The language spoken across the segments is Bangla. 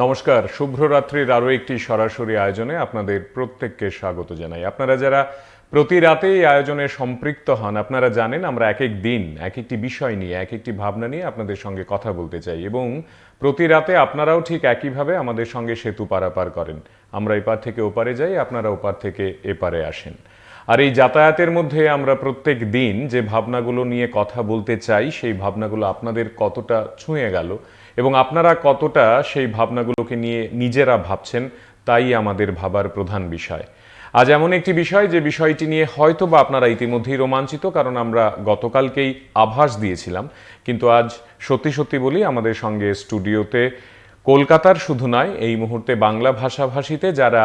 নমস্কার, শুভ্ররাত্রির আরও একটি সরাসরি আয়োজনে আপনাদের প্রত্যেককে স্বাগত জানাই। আপনারা যারা প্রতি রাতে এই আয়োজনে সম্পৃক্ত হন, আপনারা জানেন আমরা এক এক দিন এক একটি বিষয় নিয়ে এক একটি ভাবনা নিয়ে আপনাদের সঙ্গে কথা বলতে চাই এবং প্রতি রাতে আপনারাও ঠিক একইভাবে আমাদের সঙ্গে সেতু পারাপার করেন। আমরা এপার থেকে ওপারে যাই, আপনারা ওপার থেকে এপারে আসেন। আর এই যাতায়াতের মধ্যে আমরা প্রত্যেক দিন যে ভাবনাগুলো নিয়ে কথা বলতে চাই, সেই ভাবনাগুলো আপনাদের কতটা ছুঁয়ে গেল এবং আপনারা কতটা সেই ভাবনাগুলোকে নিয়ে নিজেরা ভাবছেন, তাই আমাদের ভাবার প্রধান বিষয়। আজ এমন একটি বিষয় যে বিষয়টি নিয়ে হয়তো বা আপনারা ইতিমধ্যেই রোমাঞ্চিত, কারণ আমরা গতকালকেই আভাস দিয়েছিলাম, কিন্তু আজ সত্যি সত্যি বলি আমাদের সঙ্গে স্টুডিওতে কলকাতার শুধু নয়, এই মুহূর্তে বাংলা ভাষাভাষীতে যারা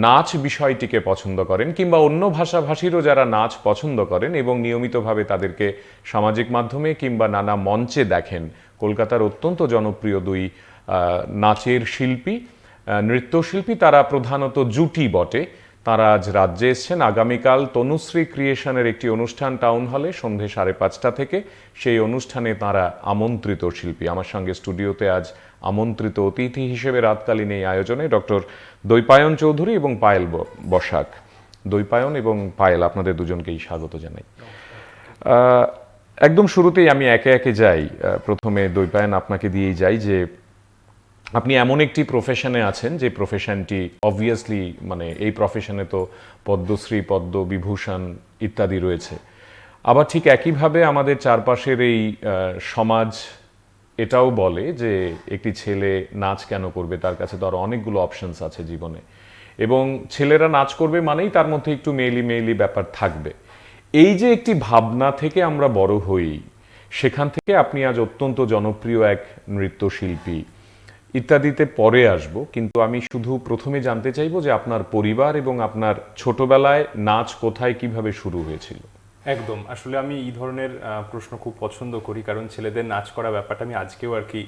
নাচ বিষয়টিকে পছন্দ করেন কিংবা অন্য ভাষাভাষীরও যারা নাচ পছন্দ করেন এবং নিয়মিতভাবে তাদেরকে সামাজিক মাধ্যমে কিংবা নানা মঞ্চে দেখেন, কলকাতার অত্যন্ত জনপ্রিয় দুই নাচের শিল্পী, নৃত্যশিল্পী, তারা প্রধানত জুটি বটে। তারা আজ রাজ্যে এসছেন। আগামীকাল তনুশ্রী ক্রিয়েশনের একটি অনুষ্ঠান টাউন হলে সন্ধে 5:30 থেকে, সেই অনুষ্ঠানে তারা আমন্ত্রিত শিল্পী। আমার সঙ্গে স্টুডিওতে আজ আমন্ত্রিত অতিথি হিসেবে রাতকালীন এই আয়োজনে ডক্টর দৈপায়ন চৌধুরী এবং পায়েল বসাক। দৈপায়ন এবং পায়েল, আপনাদের দুজনকেই স্বাগত জানাই। একদম শুরুতেই আমি একে একে যাই। প্রথমে দৈপায়ন, আপনাকে দিয়েই যাই যে আপনি এমন একটি প্রফেশনে আছেন যে প্রফেশনটি অবভিয়াসলি, মানে এই প্রফেশনে তো পদ্মশ্রী, পদ্মবিভূষণ ইত্যাদি রয়েছে। আবার ঠিক একইভাবে আমাদের চারপাশের এই সমাজ এটাও বলে যে একটি ছেলে নাচ কেন করবে, তার কাছে তো আরও অনেকগুলো অপশনস আছে জীবনে, এবং ছেলেরা নাচ করবে মানেই তার মধ্যে একটু মেয়েলি মেয়েলি ব্যাপার থাকবে। এই যে একটি ভাবনা থেকে আমরা বড় হই, সেখান থেকে আপনি আজ অত্যন্ত জনপ্রিয় এক নৃত্যশিল্পী ইত্যাদিতে পরে আসব, কিন্তু আমি শুধু প্রথমে জানতে চাইবো যে আপনার পরিবার এবং আপনার ছোটবেলায় নাচ কোথায় কিভাবে শুরু হয়েছিল। একদম, আসলে আমি এই ধরনের প্রশ্ন খুব পছন্দ করি, কারণ ছেলেদের নাচ করা ব্যাপারটা আমি আজকেও আর কি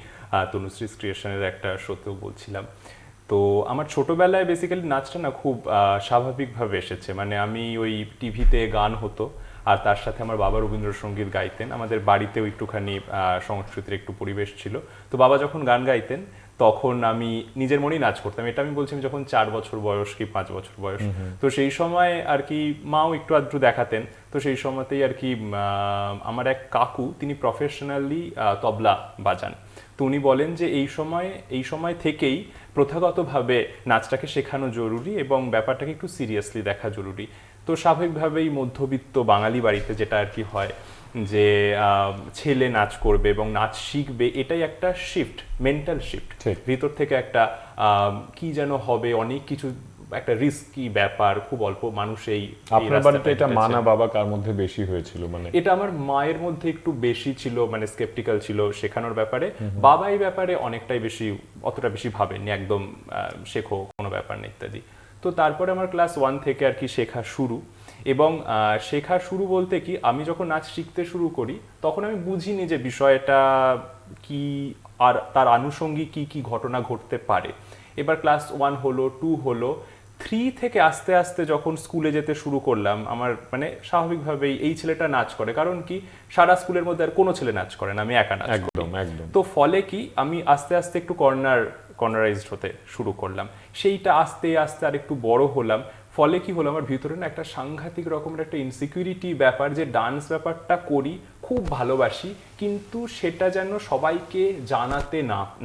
তনুশ্রী ক্রিয়েশনের একটা শোতেও বলছিলাম। তো আমার ছোটবেলায় বেসিক্যালি নাচটা না খুব স্বাভাবিকভাবে এসেছে। মানে আমি ওই টিভিতে গান হতো আর তার সাথে আমার বাবা রবীন্দ্রসঙ্গীত গাইতেন। আমাদের বাড়িতেও একটুখানি সংস্কৃতির একটু পরিবেশ ছিল। তো বাবা যখন গান গাইতেন তখন আমি নিজের মনেই নাচ করতাম। এটা আমি বলছি যখন 4 বছর বয়স কি 5 বছর বয়স। তো সেই সময় আর কি মাও একটু আধটু দেখাতেন। তো সেই সময়তেই আর কি আমার এক কাকু, তিনি প্রফেশনালি তবলা বাজান। তো উনি বলেন যে এই সময় থেকেই প্রথাগতভাবে নাচটাকে শেখানো জরুরি এবং ব্যাপারটাকে একটু সিরিয়াসলি দেখা জরুরি। তো স্বাভাবিকভাবেই মধ্যবিত্ত বাঙালি বাড়িতে যেটা আর কি হয় যে ছেলে নাচ করবে এবং নাচ শিখবে, এটাই একটা শিফট, মেন্টাল শিফট। ভিতর থেকে একটা কি যেন হবে, অনেক কিছু, একটা রিস্কি ব্যাপার, খুব অল্প মানুষ এই আপনার বাড়িতে এটা মা না বাবা কার মধ্যে বেশি হয়েছিল? মানে এটা আমার মায়ের মধ্যে একটু বেশি ছিল, মানে স্কেপটিক্যাল ছিল শেখানোর ব্যাপারে। বাবা এই ব্যাপারে অনেকটাই বেশি, অতটা বেশি ভাবেননি, একদম শেখো, কোনো ব্যাপার নেই ইত্যাদি। তো তারপরে আমার ক্লাস 1 থেকে আর কি শেখা শুরু। এবং শেখা শুরু বলতে কি, আমি যখন নাচ শিখতে শুরু করি তখন আমি বুঝিনি যে বিষয়টা কি আর তার আনুষঙ্গিক কি কি ঘটনা ঘটতে পারে। এবার ক্লাস 1 হলো, 2 হলো, 3 থেকে আস্তে আস্তে যখন স্কুলে যেতে শুরু করলাম, আমার মানে স্বাভাবিকভাবেই এই ছেলেটা নাচ করে, কারণ কি সারা স্কুলের মধ্যে আর কোনো ছেলে নাচ করে না, আমি একা নাচ করি। তো ফলে কি আমি আস্তে আস্তে একটু কর্নারাইজড হতে শুরু করলাম। সেইটা আস্তে আস্তে আর একটু বড় হলাম। ফলে কি হলো, আমার ভিতরে না একটা সাংঘাতিক রকমের একটা ইনসিকিউরিটি ব্যাপার, যে ডান্স ব্যাপারটা করি, খুব ভালোবাসি, কিন্তু সেটা যেন সবাইকে জানাতে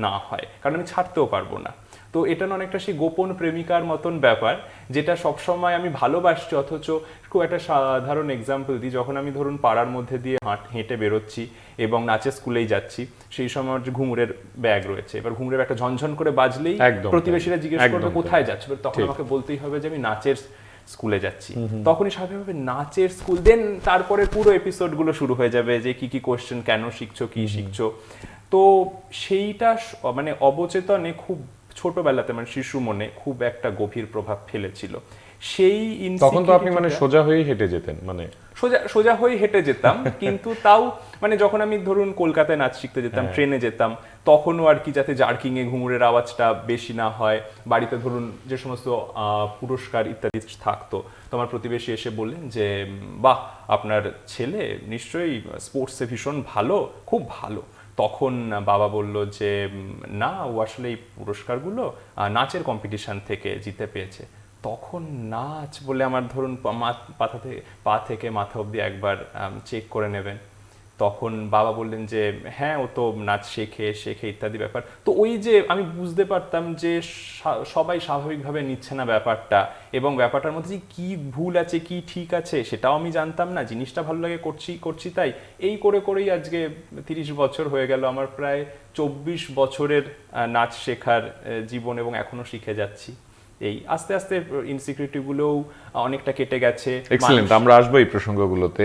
না হয়, কারণ আমি ছাড়তেও পারবো না। তো এটা না অনেকটা সেই গোপন প্রেমিকার মতন ব্যাপার, যেটা সবসময় আমি ভালোবাসছি। অথচ খুব একটা সাধারণ এক্সাম্পল দিই, যখন আমি ধরুন পাড়ার মধ্যে দিয়ে হেঁটে বেরোচ্ছি এবং নাচের স্কুলেই যাচ্ছি, সেই সময় আমার যে ঘুঙুরের ব্যাগ রয়েছে, এবার ঘুঙুরের একটা ঝনঝন করে বাজলেই প্রতিবেশীরা জিজ্ঞেস করবে কোথায় যাচ্ছে, তখন আমাকে বলতেই হবে যে আমি নাচের স্কুলে যাচ্ছি। তখনই স্বাভাবিকভাবে নাচের স্কুল, দেন তারপরে পুরো এপিসোড গুলো শুরু হয়ে যাবে যে কি কি কোয়েশ্চেন, কেন শিখছো, কি শিখছো। তো সেইটা মানে অবচেতনে খুব ছোটবেলাতে, মানে শিশু মনে খুব একটা গভীর প্রভাব ফেলেছিল। সেই তখন তো আপনি মানে সোজা হয়ে হেঁটে যেতেন, মানে সোজা হয়ে হেঁটে যেতাম, কিন্তু তাও মানে যখন আমি ধরুন কলকাতায় নাচ শিখতে যেতাম, ট্রেনে যেতাম, তখনও আর কি যাতে জার্কিং এ ঘুঙুরের আওয়াজটা বেশি না হয়, বাড়িতে ধরুন যে সমস্ত পুরস্কার ইত্যাদি থাকতো, তো আমার প্রতিবেশী এসে বললেন যে বাহ, আপনার ছেলে নিশ্চয়ই স্পোর্টসে ভীষণ ভালো, খুব ভালো। তখন বাবা বলল যে না, ও আসলে এই পুরস্কারগুলো নাচের কম্পিটিশন থেকে জিতে পেয়েছে। তখন নাচ বলে আমার ধরুন পা থেকে মাথা অবধি একবার চেক করে নেবেন। তখন বাবা বললেন যে হ্যাঁ, ও তো নাচ শেখে ইত্যাদি ব্যাপার। তো ওই যে আমি বুঝতে পারতাম যে সবাই স্বাভাবিকভাবে নিচ্ছে না ব্যাপারটা, এবং ব্যাপারটার মধ্যে যে কি ভুল আছে কি ঠিক আছে সেটাও আমি জানতাম না। জিনিসটা ভালো লাগে, করছি তাই এই করেই আজকে 30 বছর হয়ে গেল আমার, প্রায় 24 বছরের নাচ শেখার জীবন, এবং এখনো শিখে যাচ্ছি। এই আস্তে আস্তে ইনসিকিউরিটি গুলোও অনেকটা কেটে গেছে। এক্সেলেন্ট, আমরা আসবো এই প্রসঙ্গগুলোতে।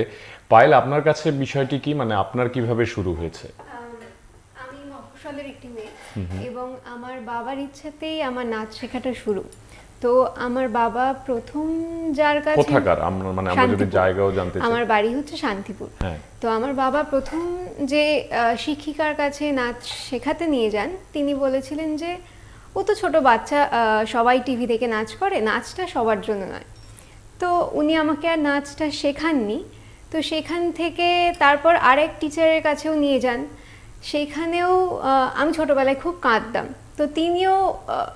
পায়েল, আপনার কাছে বিষয়টি কি, মানে আপনার কিভাবে শুরু হয়েছে? আমি মফস্বলের একটি মেয়ে, এবং আমার বাবার ইচ্ছাতেই আমার নাচ শেখাটা শুরু। তো আমার বাবা প্রথম যার কাছে, কোথাকার আমরা, মানে আমরা যদি জায়গাও জানতে চাই। আমার বাড়ি হচ্ছে শান্তিপুর। হ্যাঁ। তো আমার বাবা প্রথম যে শিক্ষিকার কাছে নাচ শেখাতে নিয়ে যান, তিনি বলেছিলেন যে ও তো ছোট বাচ্চা, সবাই টিভি দেখে নাচ করে, নাচটা সবার জন্য নয়। তো উনি আমাকে আর নাচটা শেখাননি। তো সেখান থেকে তারপর আরেক টিচারের কাছেও নিয়ে যান, সেখানেও আমি ছোটবেলায় খুব কাঁদতাম। তো তিনিও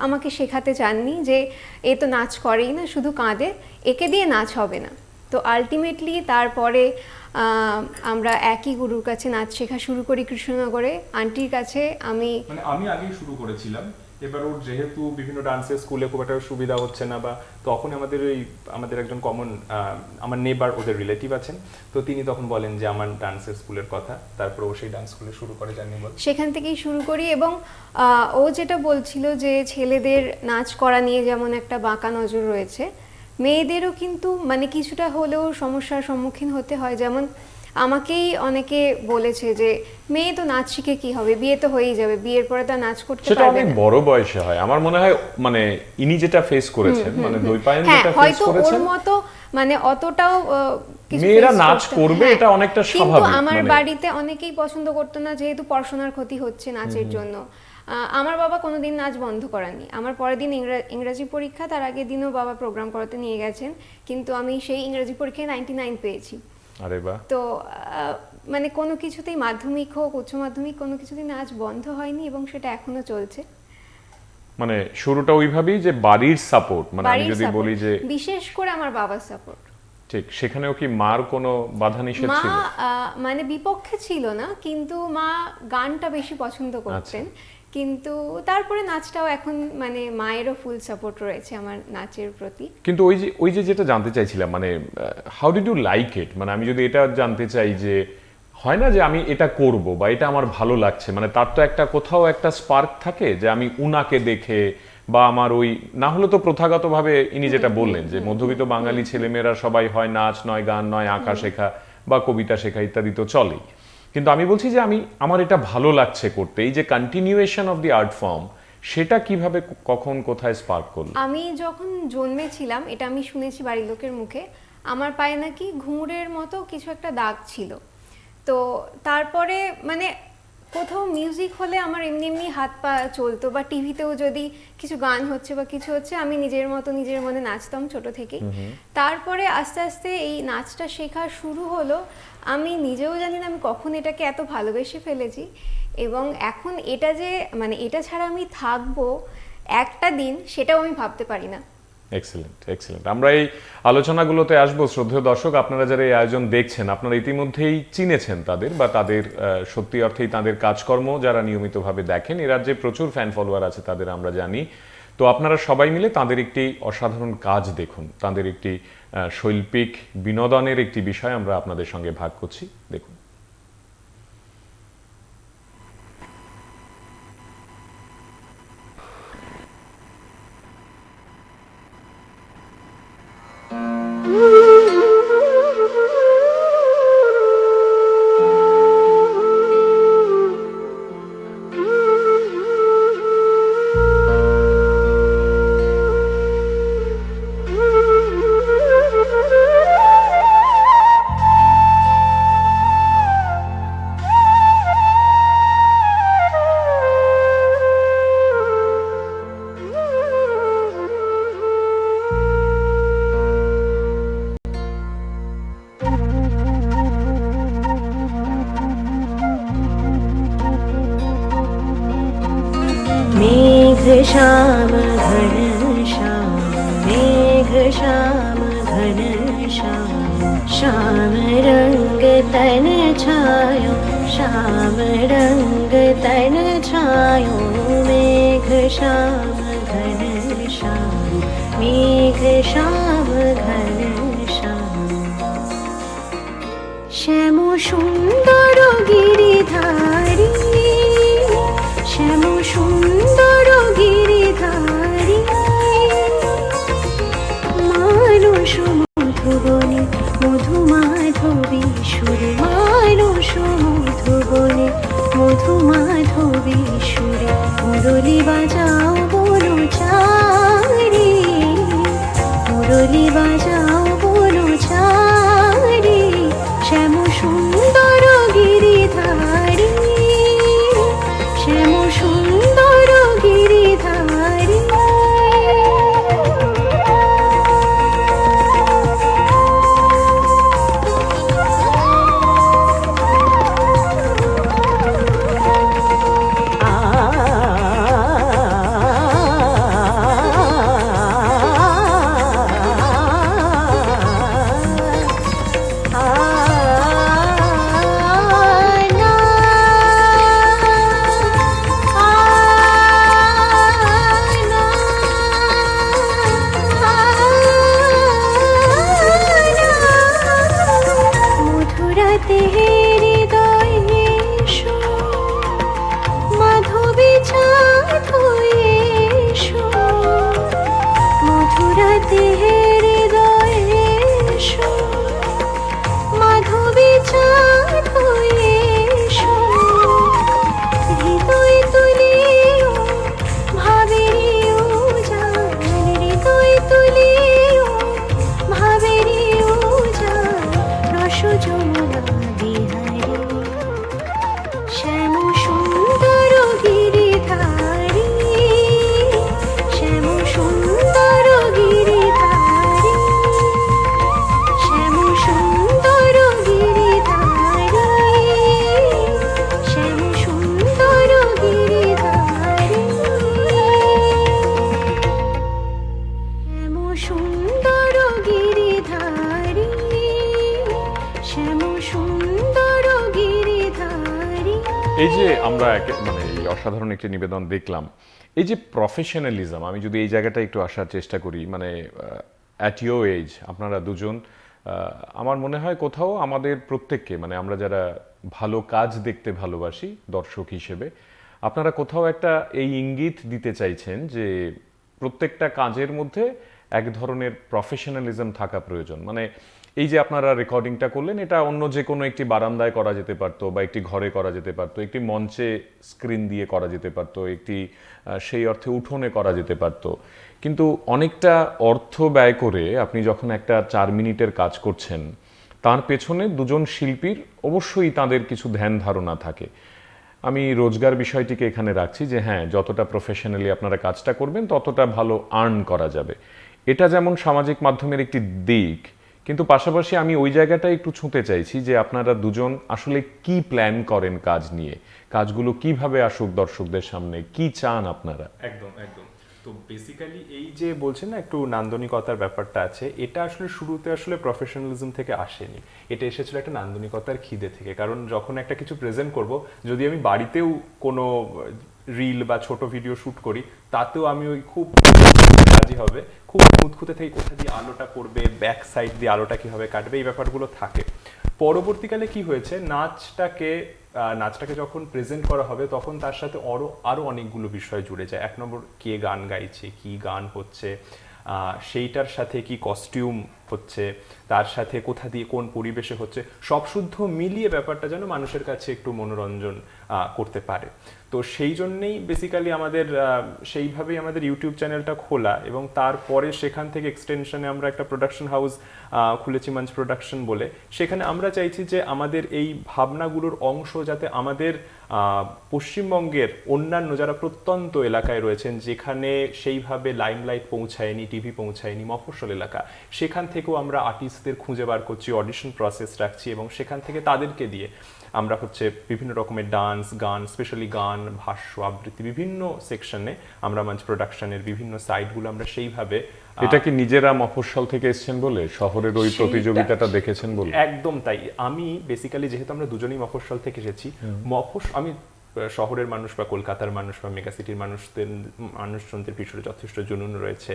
আমাকে শেখাতে চাননি যে এ তো নাচ করেই না, শুধু কাঁদে, একে দিয়ে নাচ হবে না। তো আলটিমেটলি তারপরে আমরা একই গুরুর কাছে নাচ শেখা শুরু করি কৃষ্ণনগরে। আন্টির কাছে আমি আগেই শুরু করেছিলাম। এবার ওর যেহেতু বিভিন্ন ডান্সের স্কুলে খুব একটা সুবিধা হচ্ছে না, বা তখন আমাদের একজন কমন আমার নেবার, ওদের রিলেটিভ আছেন, তো তিনি তখন বলেন যে আমার ডান্সের স্কুলের কথা। তারপর ও সেই ডান্স স্কুলে শুরু করে, জানি বল, সেখান থেকেই শুরু করি। এবং ও যেটা বলছিল যে ছেলেদের নাচ করা নিয়ে যেমন একটা বাঁকা নজর রয়েছে, মেয়েদেরও কিন্তু মানে কিছুটা হলেও সমস্যার সম্মুখীন হতে হয়। যেমন আমাকেই অনেকে বলেছে যে মেয়ে তো নাচ শিখে কি হবে, বিয়ে তো হয়েই যাবে, বিয়ের পরে তো নাচ করতে সেটা পারবে অনেক না। বড় বয়সে হয় আমার মনে হয়, মানে ইনি যেটা ফেস করেছেন, মানে দৈপায়ন হ্যাঁ, যেটা ফেস হয়তো করেছেন, ওর মতো মানে অতটাও কিছু মেয়েরা face নাচ করতে- করবে, হ্যাঁ, এটা অনেকটা কিন্তু স্বাভাবিক। আমার মানে বাড়িতে অনেকেই পছন্দ করতো না, যেহেতু পড়াশোনার ক্ষতি হচ্ছে নাচের জন্য। আমার বাবা কোনোদিন নাচ বন্ধ করাননি। আমার পরের দিন ইংরাজি পরীক্ষা, তার আগের দিনও বাবা প্রোগ্রাম করাতে নিয়ে গেছেন, কিন্তু আমি সেই ইংরাজি পরীক্ষায় 99 পেয়েছি। আরে বাহ। তো মানে কোনো কিছুতেই, মাধ্যমিক হোক উচ্চ মাধ্যমিক, কোনো কিছুতেই নাচ বন্ধ হয়নি, এবং সেটা এখনো চলছে। মানে শুরুটা ওইভাবেই যে বাড়ির সাপোর্ট, মানে আমি বাড়ির যদি support, বলি যে বিশেষ করে আমার বাবার সাপোর্ট। ঠিক, সেখানেও কি মার কোনো বাধা নিষেধ মা ছিল? মানে বিপক্ষে ছিল না, কিন্তু মা গানটা বেশি পছন্দ করতেন। কিন্তু তারপরে নাচটাও এখন মানে মায়েরও ফুল সাপোর্ট রয়েছে আমার নাচের প্রতি। কিন্তু ওই যে যেটা জানতে চাইছিলাম, মানে how did you like it, মানে আমি যদি এটা জানতে চাই যে হয় না যে আমি এটা করব বা এটা আমার ভালো লাগছে, মানে তার তো একটা কোথাও একটা স্পার্ক থাকে যে আমি উনাকে দেখে, বা আমার ওই না হলে তো প্রথাগতভাবে ইনি যেটা বললেন যে মধ্যবিত্ত বাঙালি ছেলেমেয়েরা সবাই হয় নাচ নয় গান নয় আঁকা শেখা বা কবিতা শেখা ইত্যাদি তো চলেই, কিন্তু আমি বলছি যে আমার এটা ভালো লাগছে করতে, এই যে continuation of the art form, সেটা কিভাবে কখন কোথায় স্পার্ক করলো? আমি যখন জন্মেছিলাম, এটা আমি শুনেছি বাড়ির লোকের মুখে, আমার পায়ে নাকি ঘুঙুরের মতো কিছু একটা দাগ ছিল। তো তারপরে মানে কোথাও মিউজিক হলে আমার এমনি এমনি হাত পা চলতো, বা টিভিতেও যদি কিছু গান হচ্ছে বা কিছু হচ্ছে, আমি নিজের মতো নিজের মনে নাচতাম ছোট থেকেই। তারপরে আস্তে আস্তে এই নাচটা শেখা শুরু হলো। আমি নিজেও জানি না আমি কখন এটাকে এত ভালোবেসে ফেলেছি, এবং এখন এটা যে মানে এটা ছাড়া আমি থাকবো একটা দিন, সেটাও আমি ভাবতে পারি না। এক্সেলেন্ট। আমরা এই আলোচনাগুলোতে আসবো। শ্রদ্ধেয় দর্শক, আপনারা যারা এই আয়োজন দেখছেন, আপনারা ইতিমধ্যেই চিনেছেন তাদের, বা তাদের সত্যি অর্থেই তাদের কাজকর্ম যারা নিয়মিতভাবে দেখেন, এ রাজ্যে প্রচুর ফ্যান ফলোয়ার আছে তাদের, আমরা জানি। তো আপনারা সবাই মিলে তাদের একটি অসাধারণ কাজ দেখুন, তাদের একটি শৈল্পিক বিনোদনের একটি বিষয় আমরা আপনাদের সঙ্গে ভাগ করছি, দেখুন। श्याम घन श्याम मेघ श्याम घन श्याम श्याम रंग तन छायो श्याम रंग तन छायो मेघ श्याम घन श्याम मेघ श्याम घन श्याम শ্যাম সুন্দর গিরিধারী শ্যাম সুন্দর গিরিধারী মানস মধুবনে মধু মাধবী সুরে মানস মধুবনে মধু মাধবী সুরে মুরলি বাজাও বলো চারি মুরলি বাজাও বলো চারি শ্যাম সুন্দর গিরিধারী শ্যাম সুন্দর গিরিধারী মধুরাতে হৃদয়ে এসো মাধবী চাঁদ হয়ে এসো মধুরাতে হৃদয়ে এসো মাধবী চাঁদ হয়ে এসো হৃদয় তুলিও ভাবেরিও জান হৃদয় তুলিও ভাবেরিও জান রস যমুনা বিহারী শ্যাম সুন্দর গিরিধারী শ্যাম সুন্দর গিরিধারী শ্যাম সুন্দর গিরিধারী শ্যাম সুন্দর গিরিধারী শ্যাম সুন্দর গিরিধারী শ্যাম সুন্দর গিরিধারী এই যে আমরা মানে এই অসাধারণ একটি নিবেদন দেখলাম, এই যে প্রফেশনালিজম, আমি যদি এই জায়গাটা একটু আসার চেষ্টা করি, মানে অ্যাট ইয়োর এজ আপনারা দুজন, আমার মনে হয় কোথাও আমাদের প্রত্যেককে, মানে আমরা যারা ভালো কাজ দেখতে ভালোবাসি দর্শক হিসেবে, আপনারা কোথাও একটা এই ইঙ্গিত দিতে চাইছেন যে প্রত্যেকটা কাজের মধ্যে এক ধরনের প্রফেশনালিজম থাকা প্রয়োজন। মানে এই যে আপনারা রেকর্ডিংটা করলেন, এটা অন্য যে কোনো একটি বারান্দায় করা যেতে পারতো, বা একটি ঘরে করা যেতে পারতো, একটি মঞ্চে স্ক্রিন দিয়ে করা যেতে পারতো, একটি সেই অর্থে উঠোনে করা যেতে পারতো, কিন্তু অনেকটা অর্থ ব্যয় করে আপনি যখন একটা 4 মিনিটের কাজ করছেন, তার পেছনে দুজন শিল্পীর অবশ্যই তাদের কিছু ধ্যান ধারণা থাকে। আমি রোজগার বিষয়টিকে এখানে রাখছি যে হ্যাঁ, যতটা প্রফেশনালি আপনারা কাজটা করবেন ততটা ভালো আর্ন করা যাবে, এটা যেমন সামাজিক মাধ্যমের একটি দিক, কিন্তু পাশাপাশি আমি ওই জায়গাটা একটু ছুঁতে চাইছি যে আপনারা দুজন আসলে কি প্ল্যান করেন কাজ নিয়ে, কাজগুলো কিভাবে আসুক দর্শকদের সামনে, কি চান আপনারা? একদম একদম। তো বেসিক্যালি এই যে বলছেন না একটু নান্দনিকতার ব্যাপারটা আছে, এটা আসলে শুরুতে আসলে প্রফেশনালিজম থেকে আসেনি, এটা এসেছিল একটা নান্দনিকতার খিদে থেকে। কারণ যখন একটা কিছু প্রেজেন্ট করব, যদি আমি বাড়িতেও কোনো রিল বা ছোট ভিডিও শুট করি, তাতেও আমি ওই খুব রাজি হবে, খুব খুঁতখুঁতে থেকে কোথা দিয়ে আলোটা পড়বে, ব্যাক সাইড দিয়ে আলোটা কীভাবে কাটবে, এই ব্যাপারগুলো থাকে। পরবর্তীকালে কি হয়েছে, নাচটাকে যখন প্রেজেন্ট করা হবে তখন তার সাথে আরও অনেকগুলো বিষয় জুড়ে যায়। 1 নম্বর, কে গান গাইছে, কি গান হচ্ছে, সেইটার সাথে কি কস্টিউম হচ্ছে, তার সাথে কোথা দিয়ে কোন পরিবেশে হচ্ছে, সব শুদ্ধ মিলিয়ে ব্যাপারটা যেন মানুষের কাছে একটু মনোরঞ্জন করতে পারে। তো সেই জন্যেই বেসিক্যালি সেইভাবেই আমাদের ইউটিউব চ্যানেলটা খোলা, এবং তারপরে সেখান থেকে এক্সটেনশনে আমরা একটা প্রোডাকশন হাউস খুলেছি, মঞ্চ প্রোডাকশন বলে। সেখানে আমরা চাইছি যে আমাদের এই ভাবনাগুলোর অংশ যাতে আমাদের পশ্চিমবঙ্গের অন্যান্য যারা প্রত্যন্ত এলাকায় রয়েছেন, যেখানে সেইভাবে লাইমলাইট পৌঁছায়নি, টিভি পৌঁছায়নি, মফস্বল এলাকা, সেখান থেকে থেকেও আমরা আর্টিস্টদের খুঁজে বার করছি, অডিশন প্রসেস রাখছি এবং সেখান থেকে তাদেরকে দিয়ে আমরা হচ্ছে বিভিন্ন রকমের ডান্স, গান, স্পেশালি গান, ভাষ্য, আবৃত্তি, বিভিন্ন সেকশনে আমরা মঞ্চ প্রোডাকশনের বিভিন্ন সাইটগুলো আমরা সেইভাবে এটা কি নিজেরা মফস্বল থেকে এসেছেন বলে, শহরের ওই সেইটা- প্রতিযোগিতাটা দেখেছেন বলে? একদম তাই। আমি বেসিক্যালি যেহেতু আমরা দুজনেই মফস্বল থেকে এসেছি, আমি শহরের মানুষ বা কলকাতার মানুষ বা মেগা সিটির মানুষজনদের পিছনে যথেষ্ট জুনুন রয়েছে,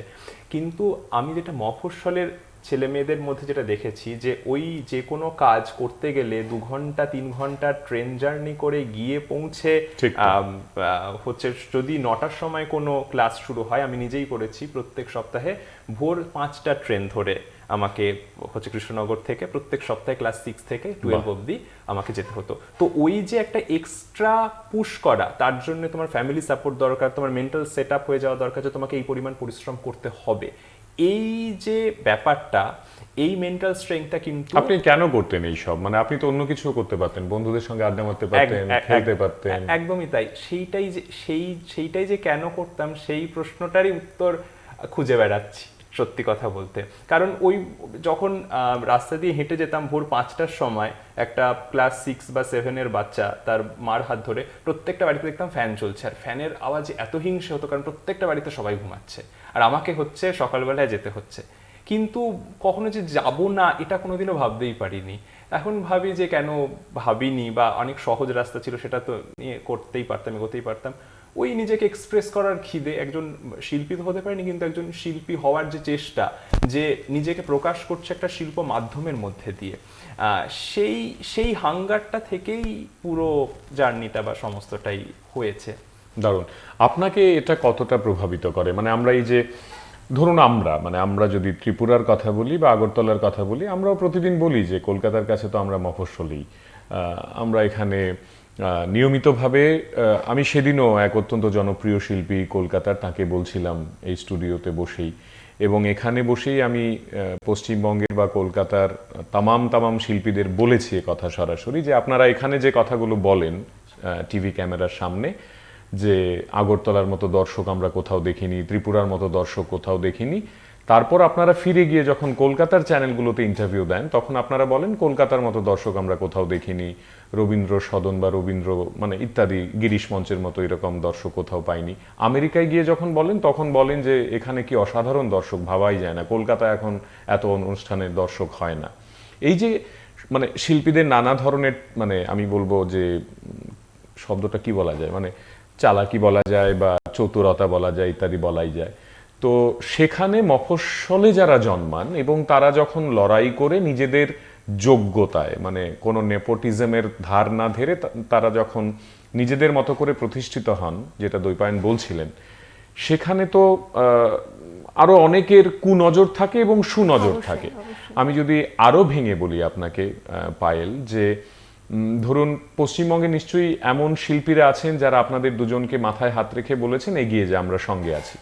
কিন্তু আমি যেটা মফস্বলের ছেলে মেয়েদের মধ্যে যেটা দেখেছি যে ওই যে কোনো কাজ করতে গেলে 2 ঘন্টা 3 ঘন্টা ট্রেন জার্নি করে গিয়ে পৌঁছে ঠিক তো। হচ্ছে যদি 9টার সময় কোনো ক্লাস শুরু হয়, আমি নিজেই করেছি প্রত্যেক সপ্তাহে ভোর 5টা ট্রেন ধরে আমাকে হচ্ছে কৃষ্ণনগর থেকে প্রত্যেক সপ্তাহে ক্লাস 6 থেকে 12 অবধি আমাকে যেতে হতো। তো ওই যে একটা এক্সট্রা পুশ করা, তার জন্য তোমার ফ্যামিলি সাপোর্ট দরকার, তোমার মেন্টাল সেট আপ হয়ে যাওয়া দরকার যে তোমাকে এই পরিমাণ পরিশ্রম করতে হবে। এই যে ব্যাপারটা, এই মেন্টাল স্ট্রেংথটা কিন্তু আপনি কেন করতেন এই সব? মানে আপনি তো অন্য কিছু করতে পারতেন, বন্ধুদের সঙ্গে আড্ডা মারতে পারতেন, খেলতে পারতেন। একদমই তাই। সেইটাই যে কেন করতাম, সেই প্রশ্নটারই উত্তর খুঁজে বেড়াচ্ছি সত্যি কথা বলতে। কারণ ওই যখন রাস্তা দিয়ে হেঁটে যেতাম ভোর 5টার সময়, একটা ক্লাস 6 বা 7-এর বাচ্চা তার মার হাত ধরে, প্রত্যেকটা বাড়িতে দেখতাম ফ্যান চলছে, আর ফ্যানের আওয়াজে এত হিংসে হতো কারণ প্রত্যেকটা বাড়িতে সবাই ঘুমাচ্ছে আর আমাকে হচ্ছে সকালবেলায় যেতে হচ্ছে। কিন্তু কখনো যে যাব না এটা কোনোদিনও ভাবতেই পারিনি। এখন ভাবি যে কেন ভাবিনি, বা অনেক সহজ রাস্তা ছিল, সেটা তো নিয়ে করতেই পারতাম, এগোতেই পারতাম। ওই নিজেকে এক্সপ্রেস করার খিদে, একজন শিল্পী তো হতে পারিনি কিন্তু একজন শিল্পী হওয়ার যে চেষ্টা, যে নিজেকে প্রকাশ করছে একটা শিল্প মাধ্যমের মধ্যে দিয়ে, সেই হাঙ্গারটা থেকেই পুরো জার্নিটা বা সমস্তটাই হয়েছে। দারুণ। আপনাকে এটা কতটা প্রভাবিত করে? মানে আমরা এই যে ধরুন আমরা যদি ত্রিপুরার কথা বলি বা আগরতলার কথা বলি, আমরাও প্রতিদিন বলি যে কলকাতার কাছে তো আমরা মফস্বলী। আমরা এখানে নিয়মিতভাবে, আমি সেদিনও এক অত্যন্ত জনপ্রিয় শিল্পী কলকাতার, তাকে বলছিলাম এই স্টুডিওতে বসেই, এবং এখানে বসেই আমি পশ্চিমবঙ্গের বা কলকাতার তামাম শিল্পীদের বলেছি কথা সরাসরি, যে আপনারা এখানে যে কথাগুলো বলেন টিভি ক্যামেরার সামনে, যে আগরতলার মতো দর্শক আমরা কোথাও দেখিনি, ত্রিপুরার মতো দর্শক কোথাও দেখিনি, তারপর আপনারা ফিরে গিয়ে যখন কলকাতার চ্যানেলগুলোতে ইন্টারভিউ দেন, তখন আপনারা বলেন কলকাতার মতো দর্শক আমরা কোথাও দেখিনি, রবীন্দ্র সদন বা রবীন্দ্র মানে ইত্যাদি গিরিশ মঞ্চের মতো এরকম দর্শক কোথাও পাইনি। আমেরিকায় গিয়ে যখন বলেন তখন বলেন যে এখানে কি অসাধারণ দর্শক, ভাবাই যায় না, কলকাতা এখন এত অনুষ্ঠানের দর্শক হয় না। এই যে মানে শিল্পীদের নানা ধরনের, মানে আমি বলবো যে শব্দটা কি বলা যায়, মানে চালাকি বলা যায় বা চতুরতা বলা যায়, ইত্যাদি বলাই যায়। তো সেখানে মফস্বলে যারা জন্মান এবং তারা যখন লড়াই করে নিজেদের যোগ্যতায়, মানে কোনো নেপোটিজমের ধার না ধরে তারা যখন নিজেদের মতো করে প্রতিষ্ঠিত হন, যেটা দৈপায়ন বলছিলেন, সেখানে তো আরো অনেকের কুনজর থাকে এবং সুনজর থাকে। আমি যদি আরো ভেঙে বলি আপনাকে পায়েল, যে ধরুন পশ্চিমবঙ্গে নিশ্চয়ই এমন শিল্পীরা আছেন যারা আপনাদের দুজনকে মাথায় হাত রেখে বলেছেন এগিয়ে যা, আমরা সঙ্গে আছি।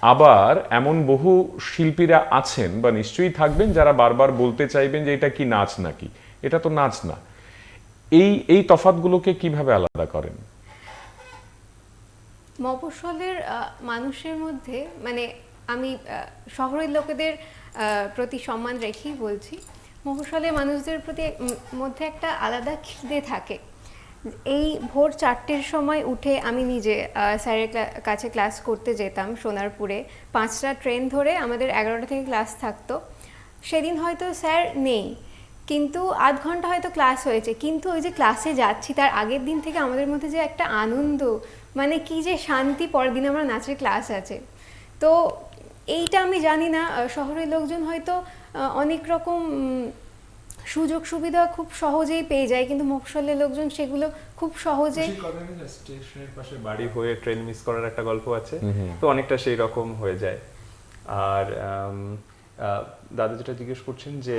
আবার এমন বহু শিল্পীরা আছেন বা নিশ্চয়ই থাকবেন যারা বারবার বলতে চাইবেন যে এটা কি নাচ নাকি, এটা তো নাচ না। এই তফাৎগুলোকে কিভাবে আলাদা করেন? মফস্বলের মানুষের মধ্যে, মানে আমি শহরের লোকেদের প্রতি সম্মান রেখেই বলছি, মফস্বলের মানুষদের প্রতি মধ্যে একটা আলাদা খিদে থাকে। এই ভোর 4টের সময় উঠে আমি নিজে স্যারের কাছে ক্লাস করতে যেতাম সোনারপুরে, 5টা ট্রেন ধরে আমাদের 11টা থেকে ক্লাস থাকতো। সেদিন হয়তো স্যার নেই, কিন্তু আধ ঘন্টা হয়তো ক্লাস হয়েছে, কিন্তু ওই যে ক্লাসে যাচ্ছি তার আগের দিন থেকে আমাদের মধ্যে যে একটা আনন্দ, মানে কি যে শান্তি, পরের দিন আমরা নাচের ক্লাস আছে। তো এইটা আমি জানি না, শহরের লোকজন হয়তো অনেক রকম সুযোগ সুবিধা খুব সহজেই পেয়ে যায়, কিন্তু মফস্বলের লোকজন সেগুলো খুব সহজে, স্টেশনের পাশে বাড়ি হয়ে ট্রেন মিস করার একটা গল্প আছে, তো অনেকটা সেই রকম হয়ে যায়। আর দাদা যেটা জিজ্ঞেস করছেন যে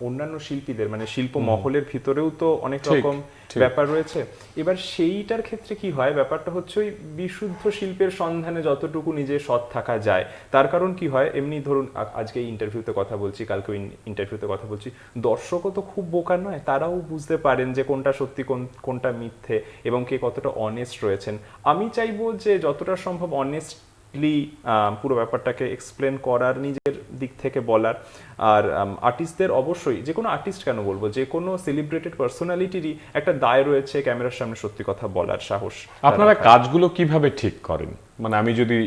অন্যান্য শিল্পীদের, মানে শিল্প মহলের ভিতরেও তো অনেক রকম ব্যাপার রয়েছে। এবার সেইটার ক্ষেত্রে কি হয়, ব্যাপারটা হচ্ছে ওই বিশুদ্ধ শিল্পের সন্ধানে যতটুকু নিজে সৎ থাকা যায়। তার কারণ কি হয়, এমনি ধরুন আজকে ইন্টারভিউতে কথা বলছি, কালকে ইন্টারভিউতে কথা বলছি, দর্শকও তো খুব বোকা নয়, তারাও বুঝতে পারেন যে কোনটা সত্যি কোনটা মিথ্যে এবং কে কতটা অনেস্ট রয়েছেন। আমি চাইবো যে যতটা সম্ভব অনেস্ট পুরো ব্যাপারটাকে এক্সপ্লেন করার, নিজের দিক থেকে বলার। আর আর্টিস্টদের অবশ্যই, যে কোনো আর্টিস্ট কেন বলবো, যে কোনো সেলিব্রেটেড পার্সোনালিটিরই একটা দায় রয়েছে ক্যামেরার সামনে সত্যি কথা বলার সাহস। আপনারা কাজগুলো কিভাবে ঠিক করেন? মানে আমি যদি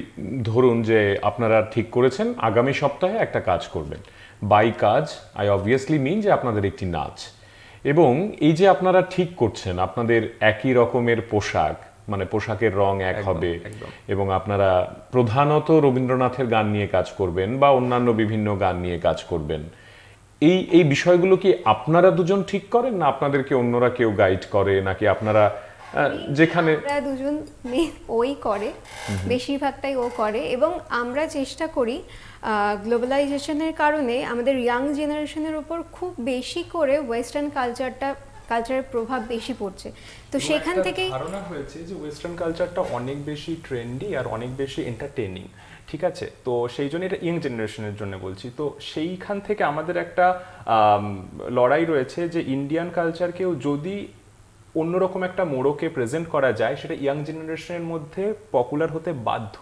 ধরুন যে আপনারা ঠিক করেছেন আগামী সপ্তাহে একটা কাজ করবেন, বাই কাজ আই অবভিয়াসলি মিন যে আপনাদের একটি নাচ, এবং এই যে আপনারা ঠিক করছেন আপনাদের একই রকমের পোশাক, মানে পোশাকের রং এক হবে, এবং আপনারা প্রধানত রবীন্দ্রনাথের গান নিয়ে কাজ করবেন বা অন্যান্য বিভিন্ন গান নিয়ে কাজ করবেন, এই বিষয়গুলো কি আপনারা দুজন ঠিক করেন, না আপনাদেরকে অন্যরা কেউ গাইড করে, নাকি আপনারা যেখানে? আমরা দুজন ওই করে, বেশিরভাগটাই ও করে, এবং আমরা চেষ্টা করি গ্লোবালাইজেশনের কারণে আমাদের ইয়াং জেনারেশনের উপর খুব বেশি করে ওয়েস্টার্ন কালচারের প্রভাব বেশি পড়ছে, তো সেখান থেকেই ধারণা হয়েছে যে ওয়েস্টার্ন কালচারটা অনেক বেশি ট্রেন্ডি আর অনেক বেশি এন্টারটেইনিং, ঠিক আছে? তো সেই জন্য এটা ইয়াং জেনারেশনের জন্য বলছি। তো সেইখান থেকে আমাদের একটা লড়াই রয়েছে যে ইন্ডিয়ান কালচারকেও যদি অন্যরকম একটা মোড়কে প্রেজেন্ট করা যায়, সেটা ইয়াং জেনারেশনের মধ্যে পপুলার হতে বাধ্য।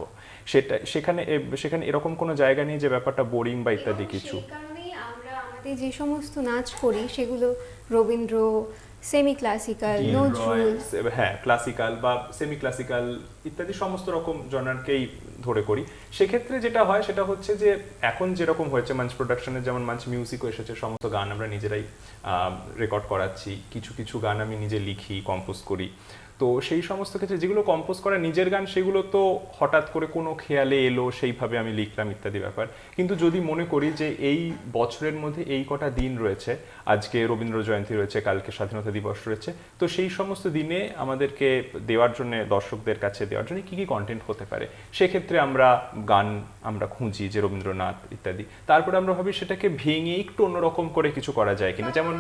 সেখানে এরকম কোনো জায়গা নেই যে ব্যাপারটা বোরিং বা ইত্যাদি কিছু। সেই কারণেই আমরা আমাদের যে সমস্ত নাচ করি সেগুলো রবীন্দ্র, সেমি ক্লাসিক্যাল, নজরুল, হ্যাঁ ক্লাসিক্যাল বা সেমি ক্লাসিক্যাল ইত্যাদি সমস্ত রকম জনারকেই ধরে করি। সেক্ষেত্রে যেটা হয় সেটা হচ্ছে যে এখন যেরকম হয়েছে মাঞ্চ প্রোডাকশনের, যেমন মাঞ্চ মিউজিকও এসেছে, সমস্ত গান আমরা নিজেরাই রেকর্ড করাচ্ছি, কিছু কিছু গান আমি নিজে লিখি, কম্পোজ করি। তো সেই সমস্ত ক্ষেত্রে যেগুলো কম্পোজ করা নিজের গান, সেগুলো তো হঠাৎ করে কোনো খেয়ালে এলো, সেইভাবে আমি লিখলাম ইত্যাদি ব্যাপার। কিন্তু যদি মনে করি যে এই বছরের মধ্যে এই কটা দিন রয়েছে, আজকে রবীন্দ্র জয়ন্তী রয়েছে, কালকে স্বাধীনতা দিবস রয়েছে, তো সেই সমস্ত দিনে আমাদেরকে দেওয়ার জন্য, দর্শকদের কাছে দেওয়ার জন্য কি কি কন্টেন্ট হতে পারে, সেক্ষেত্রে আমরা খুঁজি যে রবীন্দ্রনাথ ইত্যাদি। তারপরে আমরা ভাবি সেটাকে ভেঙে একটু অন্যরকম করে কিছু করা যায় কিনা, যেমন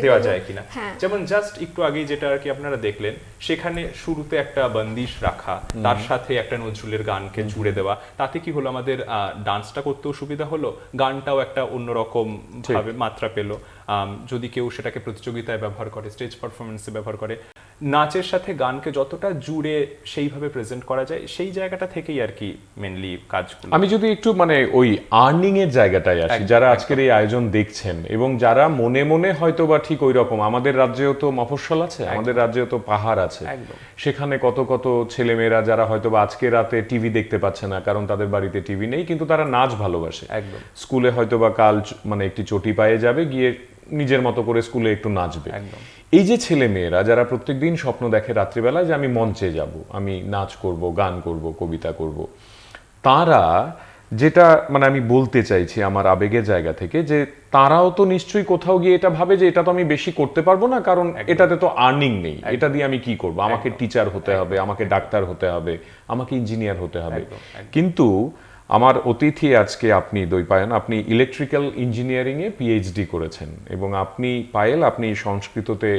দেওয়া যায় কিনা। যেমন জাস্ট একটু আগেই যেটা আর কি আপনারা দেখলেন, সেখানে শুরুতে একটা বন্দিশ রাখা, তার সাথে একটা নজরুলের গানকে জুড়ে দেওয়া, তাতে কি হলো, আমাদের ডান্সটা করতেও সুবিধা হলো, গানটাও একটা অন্যরকম ভাবে মাত্রা পেল। যদি কেউ সেটাকে প্রতিযোগিতায় ব্যবহার করে, স্টেজ পারফরমেন্সে ব্যবহার করে, নাচের সাথে গানকে যতটা জুড়ে সেইভাবে প্রেজেন্ট করা যায়, সেই জায়গাটা থেকেই আর কি মেনলি কাজগুলো। আমি যদি একটু মানে ওই আর্নিং এর জায়গাটায় আসি, যারা আজকের এই আয়োজন দেখছেন এবং যারা মনে মনে হয়তো বা ঠিক ওই রকম, আমাদের রাজ্যেও তো মফস্বল আছে, আমাদের রাজ্যেও তো পাহাড় আছে, সেখানে কত কত ছেলেমেয়েরা যারা হয়তো বা আজকে রাতে টিভি দেখতে পাচ্ছে না কারণ তাদের বাড়িতে টিভি নেই, কিন্তু তারা নাচ ভালোবাসে, একদম স্কুলে হয়তো বা কাল মানে একটি চটি পায়ে যাবে, গিয়ে নিজের মতো করে স্কুলে একটু নাচবে। এই যে ছেলে মেয়েরা যারা প্রত্যেকদিন স্বপ্ন দেখে রাত্রিবেলা যে আমি মঞ্চে যাব, আমি নাচ করব, গান করব, কবিতা করব, তারা যেটা মানে আমি বলতে চাইছি আমার আবেগের জায়গা থেকে, যে তারাও তো নিশ্চয়ই কোথাও গিয়ে এটা ভাবে যে এটা তো আমি বেশি করতে পারবো না, কারণ এটাতে তো আর্নিং নেই, এটা দিয়ে আমি কি করব, আমাকে টিচার হতে হবে, আমাকে ডাক্তার হতে হবে, আমাকে ইঞ্জিনিয়ার হতে হবে। কিন্তু আমার অতিথি আজকে আপনি দ্বৈপায়ন, আপনি ইলেকট্রিক্যাল ইঞ্জিনিয়ারিং এ পিএইচডি করেছেন, এবং আপনি পায়েল, আপনি সংস্কৃততে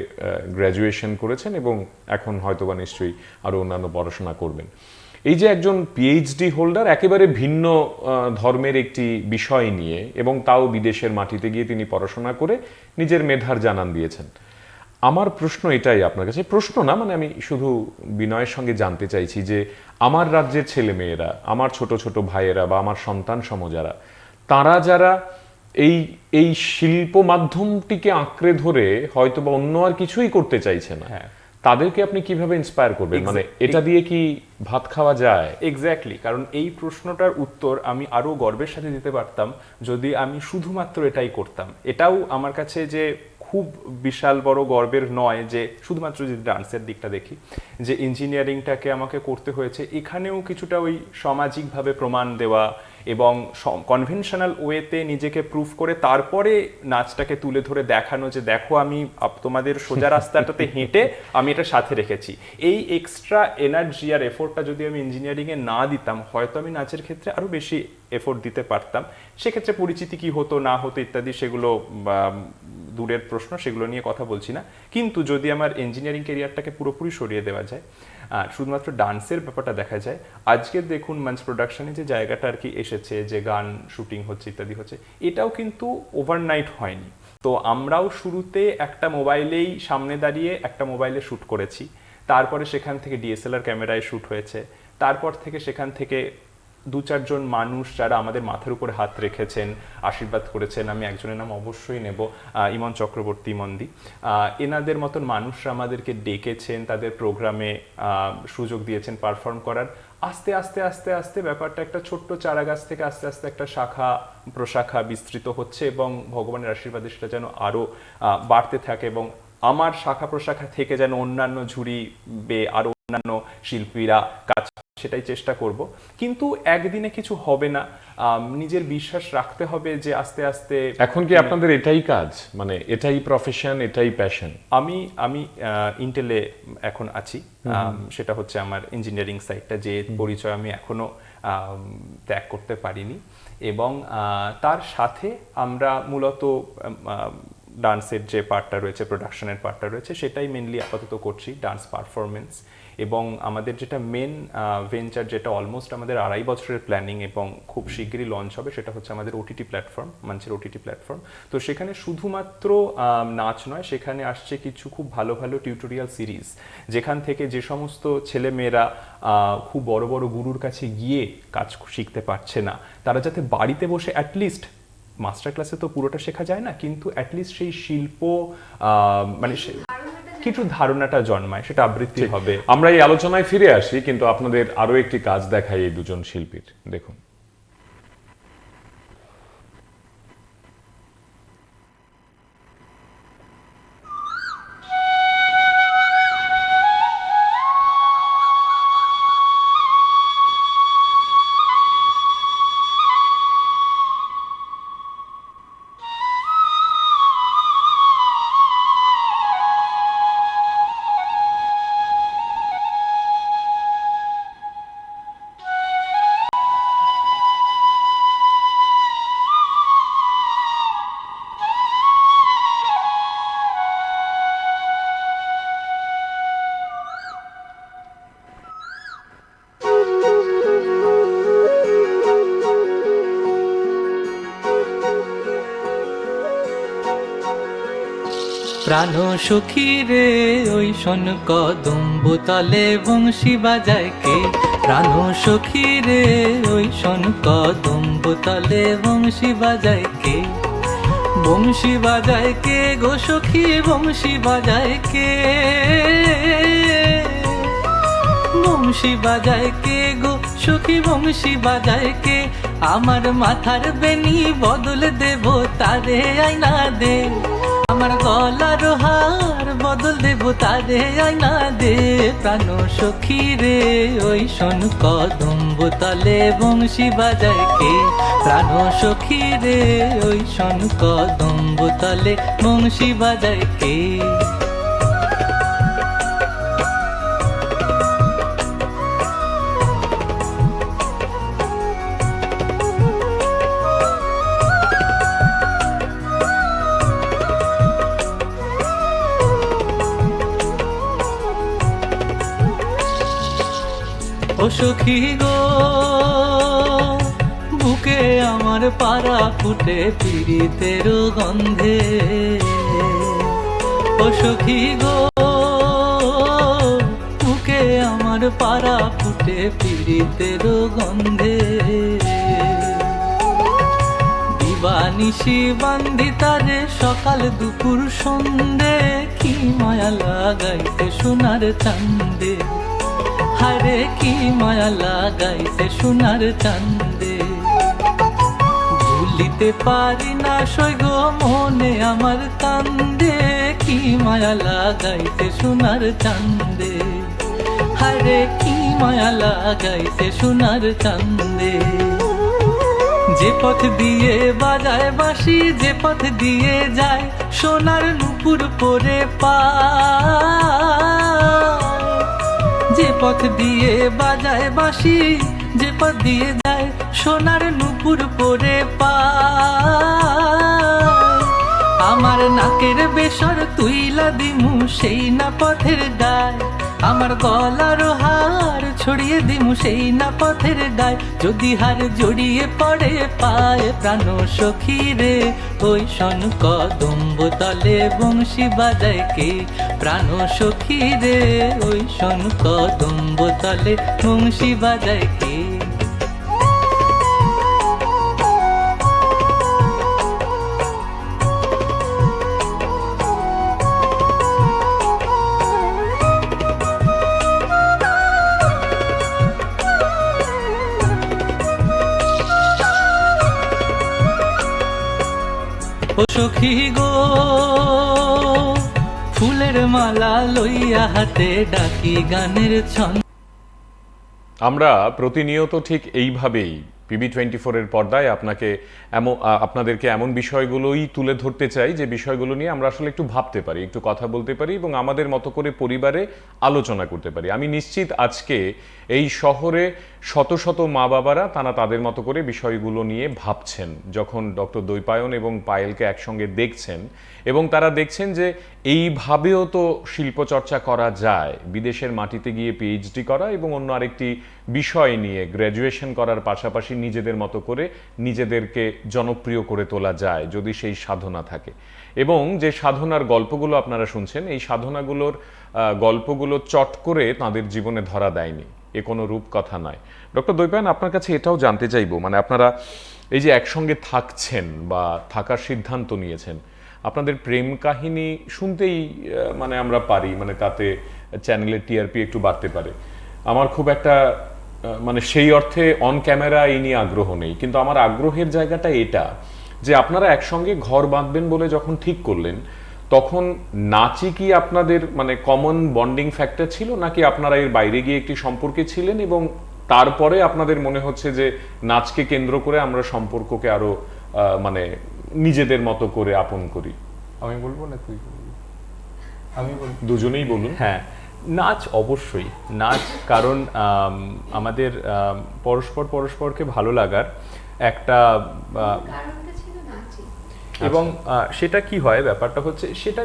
গ্র্যাজুয়েশন করেছেন, এবং এখন হয়তোবা নিশ্চয়ই আরো অন্যান্য পড়াশোনা করবেন। এই যে একজন পিএইচডি হোল্ডার একেবারে ভিন্ন ধর্মের একটি বিষয় নিয়ে, এবং তাও বিদেশের মাটিতে গিয়ে তিনি পড়াশোনা করে নিজের মেধার জানান দিয়েছেন, আমার প্রশ্ন এটাই আপনার কাছে, প্রশ্ন না মানে আমি শুধু বিনয়ের সঙ্গে জানতে চাইছি যে আমার রাজ্যের ছেলে মেয়েরা, আমার ছোট ছোট ভাইয়েরা বা আমার সন্তান সমজারা, তারা যারা এই শিল্প মাধ্যমটিকে আঁকড়ে ধরে হয়তো বা অন্য আর কিছুই করতে চাইছে না, তাদেরকে আপনি কিভাবে ইন্সপায়ার করবেন? মানে এটা দিয়ে কি ভাত খাওয়া যায়? এক্স্যাক্টলি, কারণ এই প্রশ্নটার উত্তর আমি আরো গর্বের সাথে দিতে পারতাম যদি আমি শুধুমাত্র এটাই করতাম। এটাও আমার কাছে যে খুব বিশাল বড় গর্বের নয় যে শুধুমাত্র যদি ডান্সের দিকটা দেখি, যে ইঞ্জিনিয়ারিংটাকে আমাকে করতে হয়েছে, এখানেও কিছুটা ওই সামাজিকভাবে প্রমাণ দেওয়া এবং কনভেনশনাল ওয়েতে নিজেকে প্রুফ করে তারপরে নাচটাকে তুলে ধরে দেখানো যে দেখো আমি তোমাদের সোজা রাস্তাটাতে হেঁটে আমি এটা সাথে রেখেছি। এই এক্সট্রা এনার্জি আর এফোর্টটা যদি আমি ইঞ্জিনিয়ারিংয়ে না দিতাম, হয়তো আমি নাচের ক্ষেত্রে আরও বেশি এফোর্ট দিতে পারতাম। সেক্ষেত্রে পরিচিতি কি হতো না হতো ইত্যাদি সেগুলো দূরের প্রশ্ন, সেগুলো নিয়ে কথা বলছি না। কিন্তু যদি আমার ইঞ্জিনিয়ারিং ক্যারিয়ারটাকে পুরোপুরি সরিয়ে দেওয়া যায় আর শুধুমাত্র ডান্সের ব্যাপারটা দেখা যায়, আজকে দেখুন মঞ্চ প্রোডাকশনে যে জায়গাটা আর কি এসেছে, যে গান শুটিং হচ্ছে ইত্যাদি হচ্ছে, এটাও কিন্তু ওভারনাইট হয়নি। তো আমরাও শুরুতে একটা মোবাইলেই সামনে দাঁড়িয়ে একটা মোবাইলে শ্যুট করেছি, তারপরে সেখান থেকে ডিএসএলআর ক্যামেরায় শ্যুট হয়েছে, তারপর থেকে সেখান থেকে 2-4 জন মানুষ যারা আমাদের মাথার উপরে হাত রেখেছেন, আশীর্বাদ করেছেন, আমি একজনের নাম অবশ্যই নেব, ইমন চক্রবর্তী মন্দি। এনাদের মতন মানুষরা আমাদেরকে ডেকেছেন, তাদের প্রোগ্রামে সুযোগ দিয়েছেন পারফর্ম করার। আস্তে আস্তে আস্তে আস্তে ব্যাপারটা একটা ছোট্ট চারা গাছ থেকে আস্তে আস্তে একটা শাখা প্রশাখা বিস্তৃত হচ্ছে, এবং ভগবানের আশীর্বাদে সেটা যেন আরও বাড়তে থাকে, এবং আমার শাখা প্রশাখা থেকে যেন অন্যান্য ঝুড়ি বেয়ে আরও অন্যান্য শিল্পীরা কাজ, সেটাই চেষ্টা করব। কিন্তু একদিনে কিছু হবে না, নিজের বিশ্বাস রাখতে হবে যে আস্তে আস্তে। এখন কি আপনাদের এটাই কাজ, মানে এটাই প্রফেশন, এটাই প্যাশন? আমি ইন্টেলে এখন আছি, সেটা হচ্ছে আমার ইঞ্জিনিয়ারিং সাইডটা, যে পরিচয় আমি এখনো ত্যাগ করতে পারিনি। এবং তার সাথে আমরা মূলত ডান্সের যে পার্টটা রয়েছে, প্রোডাকশনের পার্টটা রয়েছে, সেটাই মেনলি আপাতত করছি, ডান্স পারফরমেন্স। এবং আমাদের যেটা মেন ভেঞ্চার, যেটা অলমোস্ট আমাদের 2.5 বছরের প্ল্যানিং এবং খুব শীঘ্রই লঞ্চ হবে, সেটা হচ্ছে আমাদের ওটিটি প্ল্যাটফর্ম, মঞ্চের ওটিটি প্ল্যাটফর্ম। তো সেখানে শুধুমাত্র নাচ নয়, সেখানে আসছে কিছু খুব ভালো ভালো টিউটোরিয়াল সিরিজ, যেখান থেকে যে সমস্ত ছেলেমেয়েরা খুব বড় বড় গুরুর কাছে গিয়ে কাজ শিখতে পারছে না, তারা যাতে বাড়িতে বসে অ্যাটলিস্ট, মাস্টার ক্লাসে তো পুরোটা শেখা যায় না, কিন্তু অ্যাটলিস্ট সেই শিল্প মানে কিছু ধারণাটা জন্মায়, সেটা আবৃত্তি হবে। আমরা এই আলোচনায় ফিরে আসি, কিন্তু আপনাদের আরো একটি কাজ দেখাই এই দুজন শিল্পীর, দেখুন। প্রাণ সখী রে ওই শোন কদম্ব তলে বংশী বাজায় কে, প্রাণ সখী রে ওই শোন কদম্ব তলে বংশী বাজায় কে, বংশী বাজায় কে গো সখী, বংশী বাজায় কে, বংশী বাজায় কে গো সখী, বংশী বাজায় কে, আমার মাথার বেনি বদল দেব তারে আইনা দে, আমার গলার হার বদল দেব তারে আইনা দে, প্রাণ সখী রে ওই শোন কদম্ব তলে বংশী বাজায় কে, প্রাণ সখী রে ওই শোন কদম্ব তলে বংশী বাজায় কে। ও সখী গো বুকে আমার পারা ফুটে পীড়িতের গন্ধে, ও সখী গো বুকে আমার পারা ফুটে পীড়িতের গন্ধে, দিবানিশি বান্ধি তারে সকাল দুপুর সন্ধে, কি মায়া লাগাইতে সোনার চান্দে, হারে কি মায়া লাগাইছে সোনার চান্দে, ভুলিতে পারি না সৈগ মনে আমার কান্দে, কি মায়া লাগাইছে সোনার চান্দে, হারে কি মায়া লাগাইছে সোনার চান্দে, যে পথ দিয়ে বাজায় বাঁশি, যে পথ দিয়ে যায় সোনার নুপুর পরে পা, যে পথ দিয়ে বাজায় বাঁশি, যে পথ দিয়ে যায় সোনার নুপুর পরে পা, আমার নাকের বেসর তুইলা দিমু সেই না পথের গায়, আমার গলার হার ছড়িয়ে দিমু সেই না পথের গায়, যদি হার জড়িয়ে পড়ে পায় প্রাণ সখী রে, ওই শন কদম্ব তলে বংশী বাজায় কে, প্রাণ সখী রে, ওই শন কদম্ব তলে বংশী বাজায় কে। ও সখী গো ফুলের মালা লইয়া হাতে ডাকি গানের ছন্দ। আমরা প্রতিনিয়ত ঠিক এইভাবেই PB24 এর পর্দায় আপনাদেরকে এমন বিষয়গুলোই তুলে ধরতে চাই যে বিষয়গুলো নিয়ে আমরা আসলে একটু ভাবতে পারি, একটু কথা বলতে পারি এবং আমাদের মতো করে পরিবারে আলোচনা করতে পারি। আমি নিশ্চিত আজকে এই শহরে শত শত মা বাবারা তারা তাদের মতো করে বিষয়গুলো নিয়ে ভাবছেন যখন ডক্টর দ্বৈপায়ন এবং পায়েলকে একসঙ্গে দেখছেন, এবং তারা দেখছেন যে এইভাবেও তো শিল্পচর্চা করা যায়, বিদেশের মাটিতে গিয়ে PhD করা এবং অন্য আরেকটি বিষয় নিয়ে গ্র্যাজুয়েশন করার পাশাপাশি নিজেদের মতো করে নিজেদেরকে জনপ্রিয় করে তোলা যায় যদি সেই সাধনা থাকে। এবং যে সাধনার গল্পগুলো আপনারা শুনছেন, এই সাধনাগুলোর গল্পগুলো চট করে তাদের জীবনে ধরা দেয়নি, এ কোনো রূপকথা নয়। ডক্টর দ্বৈপায়ন, আপনার কাছে এটাও জানতে চাইবো, মানে আপনারা এই যে একসঙ্গে থাকছেন বা থাকার সিদ্ধান্ত নিয়েছেন, আপনাদের প্রেম কাহিনী শুনতেই মানে আমরা পারি, মানে তাতে চ্যানেলের TRP একটু বাড়তে পারে। আমার খুব একটা মানে সেই অর্থে অন ক্যামেরা এই নিয়ে আগ্রহ নেই, কিন্তু আমার আগ্রহের জায়গাটা এটা যে আপনারা একসঙ্গে ঘর বাঁধবেন বলে যখন ঠিক করলেন তখন নাচই কি আপনাদের মানে কমন বন্ডিং ফ্যাক্টর ছিল, নাকি আপনারা এর বাইরে গিয়ে একটি সম্পর্কে ছিলেন এবং তারপরে আপনাদের মনে হচ্ছে যে নাচকে কেন্দ্র করে আমরা সম্পর্ককে আরো মানে নিজেদের মতো করে আপন করি? আমি বলবো না তুই বলবি? আমি বলবো। দুজনেই বলুন। হ্যাঁ, নাচ অবশ্যই নাচ, কারণ আমাদের পরস্পরকে ভালো লাগার একটা কারণটা ছিল নাচই। এবং সেটা কি হয়, ব্যাপারটা হচ্ছে সেটা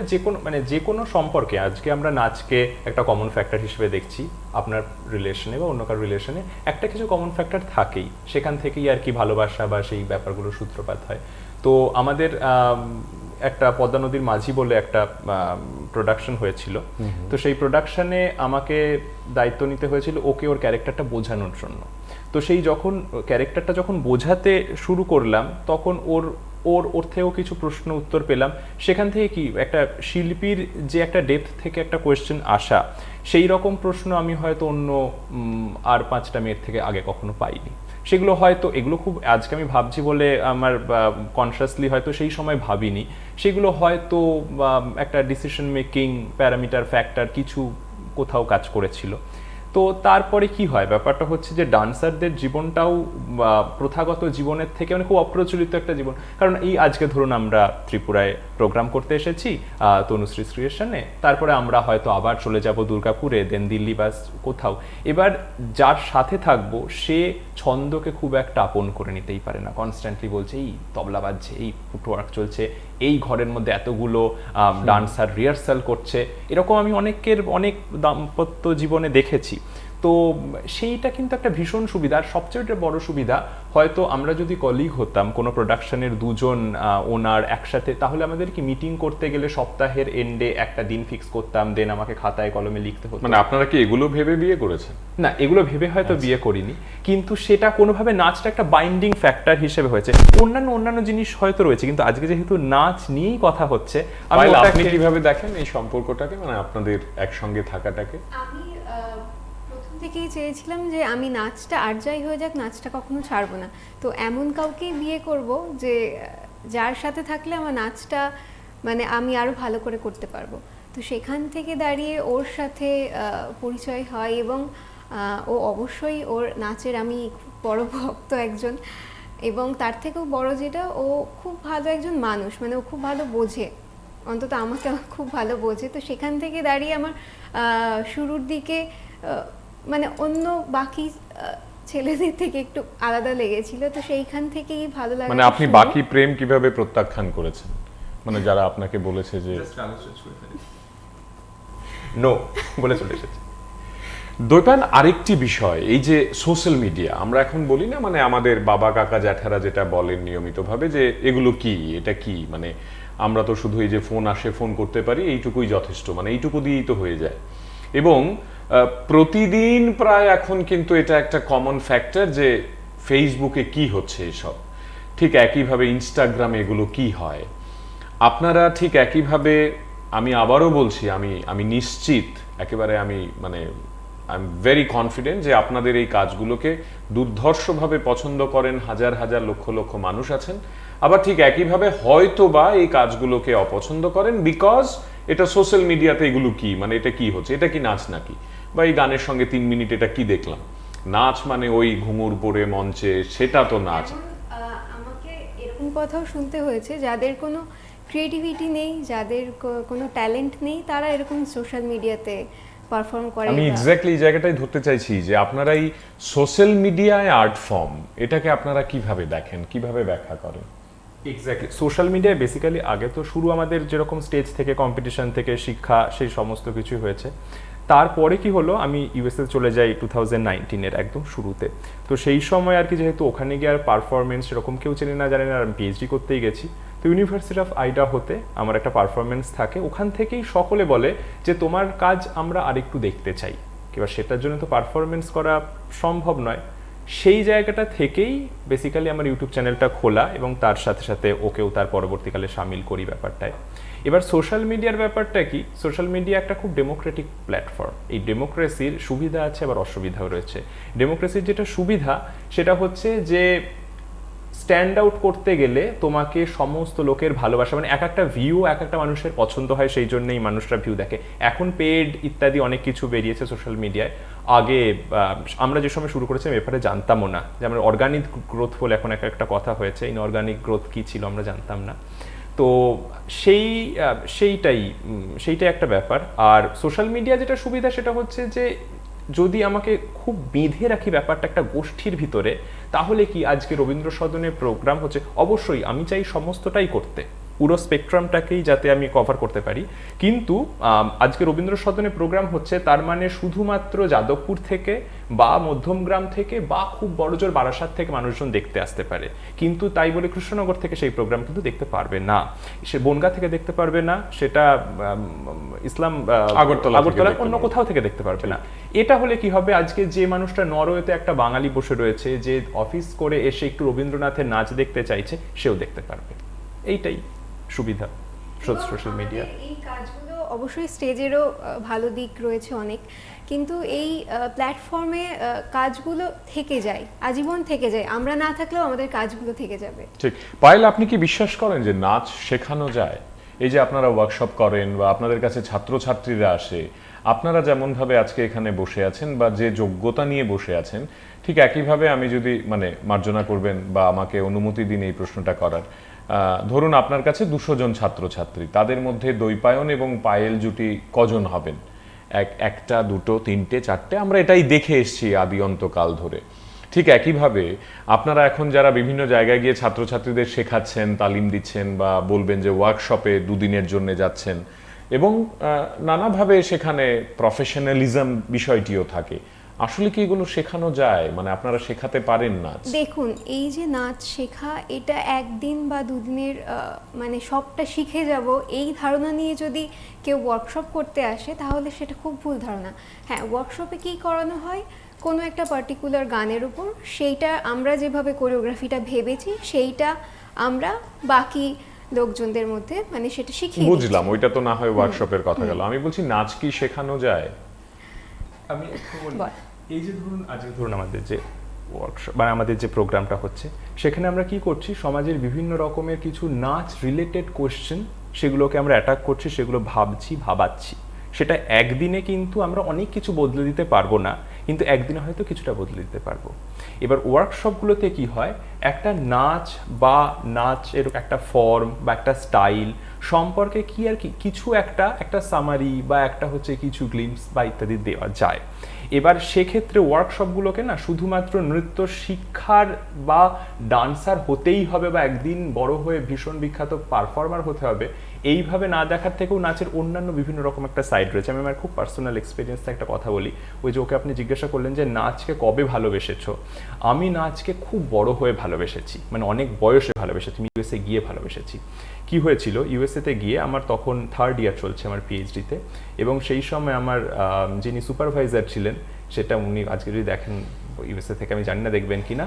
যে কোনো সম্পর্কে আজকে আমরা নাচকে একটা কমন ফ্যাক্টর হিসেবে দেখছি, আপনার রিলেশনে বা অন্য কারো রিলেশনে একটা কিছু কমন ফ্যাক্টর থাকেই, সেখান থেকেই আর কি ভালোবাসা বা সেই ব্যাপারগুলোর সূত্রপাত হয়। তো আমাদের একটা পদ্মা নদীর মাঝি বলে একটা প্রোডাকশন হয়েছিল, তো সেই প্রোডাকশনে আমাকে দায়িত্ব নিতে হয়েছিল ওকে ওর ক্যারেক্টারটা বোঝানোর জন্য। তো সেই ক্যারেক্টারটা যখন বোঝাতে শুরু করলাম তখন ওর থেকেও কিছু প্রশ্ন উত্তর পেলাম। সেখান থেকে কি একটা শিল্পীর যে একটা ডেপথ থেকে একটা কোয়েশ্চেন আসা, সেই রকম প্রশ্ন আমি হয়তো অন্য আর 5টা মেয়ের থেকে আগে কখনো পাইনি। সেগুলো হয়তো এগুলো খুব আজকে আমি ভাবছি বলে আমার কনসিয়াসলি হয়তো সেই সময় ভাবিনি, সেগুলো হয়তো একটা ডিসিশন মেকিং প্যারামিটার ফ্যাক্টর কিছু কোথাও কাজ করেছিল। তো তারপরে কি হয়, ব্যাপারটা হচ্ছে যে ডান্সারদের জীবনটাও প্রথাগত জীবনের থেকে মানে খুব অপ্রচলিত একটা জীবন। কারণ এই আজকে ধরুন আমরা ত্রিপুরায় প্রোগ্রাম করতে এসেছি তনুশ্রী ক্রিয়েশনে, তারপরে আমরা হয়তো আবার চলে যাব দুর্গাপুরে, দেন দিল্লি বা কোথাও। এবার যার সাথে থাকবো সে ছন্দকে খুব একটা আপন করে নিতেই পারে না, কনস্ট্যান্টলি বলছে এই তবলা বাজছে, এই ফুটওয়ার্ক চলছে, এই ঘরের মধ্যে এতগুলো ডান্সার রিহার্সাল করছে, এরকম আমি অনেক দাম্পত্য জীবনে দেখেছি। তো সেইটা কিন্তু একটা ভীষণ সুবিধা। আর সবচেয়ে বড় সুবিধা, হয়তো আমরা যদি কলিগ হতাম কোনো প্রোডাকশনের দুজন ওনার একসাথে, তাহলে আমাদের কি মিটিং করতে গেলে সপ্তাহের এন্ডে একটা দিন ফিক্স করতাম, দেন আমাকে খাতায় কলমে লিখতে হতো। মানে আপনারা কি এগুলো ভেবে বিয়ে করেছেন? না, এগুলো ভেবে হয়তো বিয়ে করিনি, কিন্তু সেটা কোনোভাবে নাচটা একটা বাইন্ডিং ফ্যাক্টর হিসেবে হয়েছে। অন্যান্য জিনিস হয়তো রয়েছে, কিন্তু আজকে যেহেতু নাচ নিয়েই কথা হচ্ছে, আপনি কিভাবে দেখেন এই সম্পর্কটাকে, মানে আপনাদের একসঙ্গে থাকাটাকে? আমি থেকেই চেয়েছিলাম যে আমি নাচটা আর যাই হয়ে যাক, নাচটা কখনো ছাড়বো না। তো এমন কাউকেই বিয়ে করব যে যার সাথে থাকলে আমার নাচটা মানে আমি আরো ভালো করে করতে পারবো। তো সেখান থেকে দাঁড়িয়ে ওর সাথে পরিচয় হয় এবং ও অবশ্যই ওর নাচের আমি খুব বড় ভক্ত একজন, এবং তার থেকেও বড় যেটা, ও খুব ভালো একজন মানুষ, মানে ও খুব ভালো বোঝে, অন্তত আমাকে খুব ভালো বোঝে। তো সেখান থেকে দাঁড়িয়ে আমার শুরুর দিকে মানে অন্য বাকি ছেলেদের থেকে একটু আলাদা লেগেছিল। তো সেইখান থেকেই ভালো লাগে। মানে আপনি বাকি প্রেম কিভাবে প্রত্যাখ্যান করেছেন, মানে যারা আপনাকে বলেছে যে নো বলে চলে এসেছে? দৈপায়ন, আরেকটি বিষয়, এই যে সোশ্যাল মিডিয়া আমরা এখন বলি না, মানে আমাদের বাবা কাকা জ্যাঠারা যেটা বলেন নিয়মিতভাবে যে এগুলো কি, এটা কি, মানে আমরা তো শুধু এই যে ফোন আসে ফোন করতে পারি এইটুকুই যথেষ্ট, মানে এইটুকু দিয়েই তো হয়ে যায়। এবং প্রতিদিন প্রায় এখন কিন্তু এটা একটা কমন ফ্যাক্টর যে ফেসবুকে কি হচ্ছে এসব, ঠিক একইভাবে ইনস্টাগ্রামে এগুলো কি হয়। আপনারা ঠিক একইভাবে, আমি আবারও বলছি, আমি নিশ্চিত, একেবারে আমি মানে আই এম ভেরি কনফিডেন্ট যে আপনাদের এই কাজগুলোকে দুর্ধর্ষভাবে পছন্দ করেন হাজার হাজার লক্ষ লক্ষ মানুষ আছেন। আবার ঠিক একইভাবে হয়তো বা এই কাজগুলোকে অপছন্দ করেন বিকজ এটা সোশ্যাল মিডিয়াতে এগুলো কি, মানে এটা কি হচ্ছে, এটা কি নাচ নাকি, বা এই গানের সঙ্গে 3 মিনিট এটা কি দেখলাম। নাচ মানে ওই ঘুঙুর পরে মঞ্চে, সেটা তো নাচ। আমাকে এরকম কথাও শুনতে হয়েছে যাদের কোনো ক্রিয়েটিভিটি নেই, যাদের কোনো ট্যালেন্ট নেই, তারা এরকম সোশ্যাল মিডিয়াতে পারফর্ম করে। আমি এক্স্যাক্টলি এই জায়গাটাই ধরতে চাইছি যে আপনারা এই সোশ্যাল মিডিয়ায় আর্ট ফর্ম, এটাকে আপনারা কিভাবে দেখেন, কিভাবে ব্যাখ্যা করেন? এক্স্যাক্টলি, সোশ্যাল মিডিয়ায় বেসিক্যালি আগে তো শুরু আমাদের যেরকম স্টেজ থেকে, কম্পিটিশন থেকে, শিক্ষা, সেই সমস্ত কিছু হয়েছে। তারপরে কি হলো, আমি ইউএসএ চলে যাই 2019-এর একদম শুরুতে। তো সেই সময় আর কি, যেহেতু ওখানে গিয়ে আর পারফরমেন্স সেরকম কেউ চেনে না, জানে না, আর আমি পিএইচডি করতেই গেছি। তো ইউনিভার্সিটি অফ আইডাহোতে আমার একটা পারফরমেন্স থাকে, ওখান থেকেই সকলে বলে যে তোমার কাজ আমরা আরেকটু দেখতে চাই। এবার সেটার জন্য তো পারফরমেন্স করা সম্ভব নয়। সেই জায়গাটা থেকেই বেসিক্যালি আমার ইউটিউব চ্যানেলটা খোলা, এবং তার সাথে সাথে ওকেও তার পরবর্তীকালে সামিল করি ব্যাপারটায়। এবার সোশ্যাল মিডিয়ার ব্যাপারটা কি, সোশ্যাল মিডিয়া একটা খুব ডেমোক্রেটিক প্ল্যাটফর্ম। এই ডেমোক্রেসির সুবিধা আছে, আবার অসুবিধাও রয়েছে। ডেমোক্রেসির যেটা সুবিধা সেটা হচ্ছে যে স্ট্যান্ড আউট করতে গেলে তোমাকে সমস্ত লোকের ভালোবাসা, মানে এক একটা ভিউ এক একটা মানুষের পছন্দ হয়, সেই জন্যই মানুষরা ভিউ দেখে। এখন পেড ইত্যাদি অনেক কিছু বেরিয়েছে সোশ্যাল মিডিয়ায়। আগে আমরা যে সময় শুরু করেছিলাম ব্যাপারে জানতামও না, যে আমরা অর্গানিক গ্রোথ বলে এখন একটা কথা হয়েছে, ইনঅর্গানিক গ্রোথ কি ছিল আমরা জানতাম না। তো সেইটাই একটা ব্যাপার। আর সোশ্যাল মিডিয়া যেটা সুবিধা সেটা হচ্ছে যে যদি আমাকে খুব বেঁধে রাখি ব্যাপারটা একটা গোষ্ঠীর ভিতরে, তাহলে কি আজকে রবীন্দ্র সদনের প্রোগ্রাম হচ্ছে, অবশ্যই আমি চাই সমস্তটাই করতে, পুরো স্পেকট্রামটাকেই যাতে আমি কভার করতে পারি। কিন্তু আজকে রবীন্দ্র সদনে প্রোগ্রাম হচ্ছে, তার মানে শুধুমাত্র যাদবপুর থেকে বা মধ্যমগ্রাম থেকে বা খুব বড়জোর বারাসাত থেকে মানুষজন দেখতে আসতে পারে, কিন্তু তাই বলে কৃষ্ণনগর থেকে সেই প্রোগ্রাম কিন্তু দেখতে পারবে না, সে বনগাঁ থেকে দেখতে পারবে না, সেটা ইসলাম আগরতলা অন্য কোথাও থেকে দেখতে পারবে না। এটা হলে কি হবে, আজকে যে মানুষটা নরওয়েতে একটা বাঙালি বসে রয়েছে, যে অফিস করে এসে একটু রবীন্দ্রনাথের নাচ দেখতে চাইছে, সেও দেখতে পারবে। এইটাই সুবিধা সোশ্যাল মিডিয়া। এই কাজগুলো অবশ্যই স্টেজেরও ভালো দিক রয়েছে অনেক, কিন্তু এই প্ল্যাটফর্মে কাজগুলো থেকে যায়, আজীবন থেকে যায়। আমরা না থাকলেও আমাদের কাজগুলো থেকে যাবে। ঠিক। পায়েল, আপনি কি বিশ্বাস করেন যে নাচ শেখানো যায়? এই যে আপনারা ওয়ার্কশপ করেন বা আপনাদের কাছে ছাত্রছাত্রীরা আসে, আপনারা যেমনভাবে আজকে এখানে বসে আছেন বা যে যোগ্যতা নিয়ে বসে আছেন, ঠিক একইভাবে আমি যদি, মানে মার্জনা করবেন বা আমাকে অনুমতি দিন এই প্রশ্নটা করার, ধরুন আপনার কাছে 200 জন ছাত্রছাত্রী, তাদের মধ্যে দৈপায়ন এবং পায়েল জুটি কজন হবেন? একটা, দুটো, তিনটে, চারটে, আমরা এটাই দেখে এসেছি আদি অন্তকাল ধরে। ঠিক একইভাবে আপনারা এখন যারা বিভিন্ন জায়গায় গিয়ে ছাত্রছাত্রীদের শেখাচ্ছেন, তালিম দিচ্ছেন, বা বলবেন যে ওয়ার্কশপে 2 দিনের জন্য যাচ্ছেন, এবং নানাভাবে সেখানে প্রফেশনালিজম বিষয়টিও থাকে, আসলে কি এগুলো শেখানো যায়? মানে আপনারা শেখাতে পারেন নাচ? দেখুন, এই যে নাচ শেখা, এটা একদিন বা দুদিনের মানে সবটা শিখে যাব এই ধারণা নিয়ে যদি কেউ ওয়ার্কশপ করতে আসে, তাহলে সেটা খুব ভুল ধারণা। হ্যাঁ, ওয়ার্কশপে কী করানো হয়, কোনো একটা পার্টিকুলার গানের উপর সেইটা আমরা যেভাবে কোরিওগ্রাফিটা ভেবেছি, সেইটা আমরা বাকি লোকজনদের মধ্যে মানে সেটা শিখিয়ে বুঝলাম, ওইটা তো না হয় ওয়ার্কশপের কথা গেল। আমি বলছি নাচ কি শেখানো যায়? আমি একটু বলি, এই যে ধরুন আমাদের যে ওয়ার্কশপ মানে আমাদের যে প্রোগ্রামটা হচ্ছে, সেখানে আমরা কি করছি, সমাজের বিভিন্ন রকমের কিছু নাচ রিলেটেড কোশ্চেন, সেগুলোকে আমরা অ্যাটাক করছি, সেগুলো ভাবাচ্ছি। সেটা একদিনে কিন্তু আমরা অনেক কিছু বদলে দিতে পারবো না, কিন্তু একদিনে হয়তো কিছুটা বদলে দিতে পারবো। এবার ওয়ার্কশপগুলোতে কি হয়, একটা নাচ বা নাচের একটা ফর্ম বা একটা স্টাইল সম্পর্কে কি আর কি কিছু একটা সামারি বা একটা হচ্ছে কিছু গ্লিম্পস বা ইত্যাদি দেওয়া যায়। এবার সেক্ষেত্রে ওয়ার্কশপগুলোকে না শুধুমাত্র নৃত্য শিক্ষার বা ডান্সার হতেই হবে বা একদিন বড় হয়ে ভীষণ বিখ্যাত পারফর্মার হতে হবে এইভাবে না দেখার থেকেও নাচের অন্যান্য বিভিন্ন রকম একটা সাইড রয়েছে। আমি আমার খুব পার্সোনাল এক্সপিরিয়েন্স একটা কথা বলি। ওই যে ওকে আপনি জিজ্ঞাসা করলেন যে নাচকে কবে ভালোবেসেছো, আমি নাচকে খুব বড় হয়ে ভালোবেসেছি, মানে অনেক বয়সে ভালোবেসেছি, আমি ইউএসএ গিয়ে ভালোবেসেছি। কি হয়েছিল, ইউএসএতে গিয়ে আমার তখন 3rd ইয়ার চলছে আমার পিএইচডিতে, এবং সেই সময় আমার যিনি সুপারভাইজার ছিলেন, সেটা উনি আজকে যদি দেখেন ইউএসএ থেকে, আমি জানি না দেখবেন কিনা,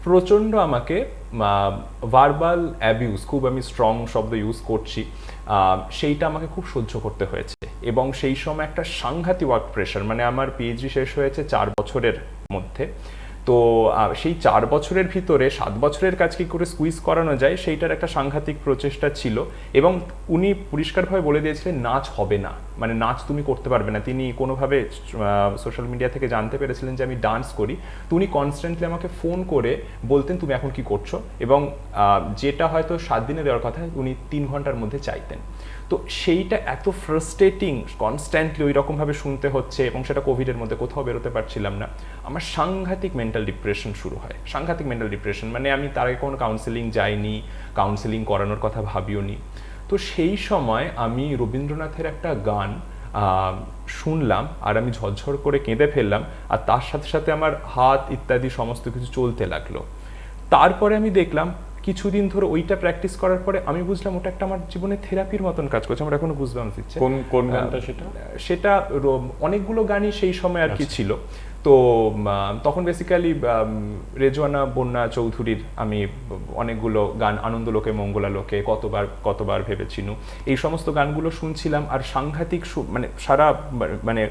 প্রচণ্ড আমাকে ভার্বাল অ্যাবিউজ, খুব আমি স্ট্রং শব্দ ইউজ করছি, সেইটা আমাকে খুব সহ্য করতে হয়েছে। এবং সেই সময় একটা সাংঘাতিক ওয়ার্ক প্রেশার, মানে আমার পিএইচডি শেষ হয়েছে 4 বছরের মধ্যে, তো সেই 4 বছরের ভিতরে 7 বছরের কাজ কি করে স্কুইজ করানো যায় সেইটার একটা সাংঘাতিক প্রচেষ্টা ছিল। এবং উনি পরিষ্কারভাবে বলে দিয়েছিলেন নাচ হবে না, মানে নাচ তুমি করতে পারবে না। তিনি কোনোভাবে সোশ্যাল মিডিয়া থেকে জানতে পেরেছিলেন যে আমি ডান্স করি, তো উনি কনস্ট্যান্টলি আমাকে ফোন করে বলতেন তুমি এখন কি করছো, এবং যেটা হয়তো 7 দিনে দেওয়ার কথা উনি 3 ঘন্টার মধ্যে চাইতেন। তো সেইটা এত ফ্রাস্ট্রেটিং, কনস্ট্যান্টলি ওই রকমভাবে শুনতে হচ্ছে, এবং সেটা কোভিডের মধ্যে কোথাও বেরোতে পারছিলাম না। আমার সাংঘাতিক মেন্টাল ডিপ্রেশন শুরু হয়, সাংঘাতিক মেন্টাল ডিপ্রেশন, মানে আমি তার আগে কোনো কাউন্সেলিং যাইনি, কাউন্সেলিং করানোর কথা ভাবিও নি। তো সেই সময় আমি রবীন্দ্রনাথের একটা গান শুনলাম, আর আমি ঝরঝর করে কেঁদে ফেললাম, আর তার সাথে সাথে আমার হাত ইত্যাদি সমস্ত কিছু চলতে লাগলো। তারপরে আমি দেখলাম কিছুদিন ধরে ওইটা প্র্যাকটিস করার পরে আমি বুঝলাম ওটা একটা আমার জীবনে থেরাপির মতন কাজ করছে। আমার এখনো গুজবাম্পস দিচ্ছে। কোন গানটা সেটা? সেটা অনেকগুলো গানই সেই সময় আর কি ছিল। তো তখন বেসিক্যালি রেজওয়ানা বন্যা চৌধুরীর আমি অনেকগুলো গান, আনন্দলোকে মঙ্গলালোকে, কতবার ভেবেছিনু, এই সমস্ত গানগুলো শুনছিলাম, আর সাংঘাতিক মানে সারা মানে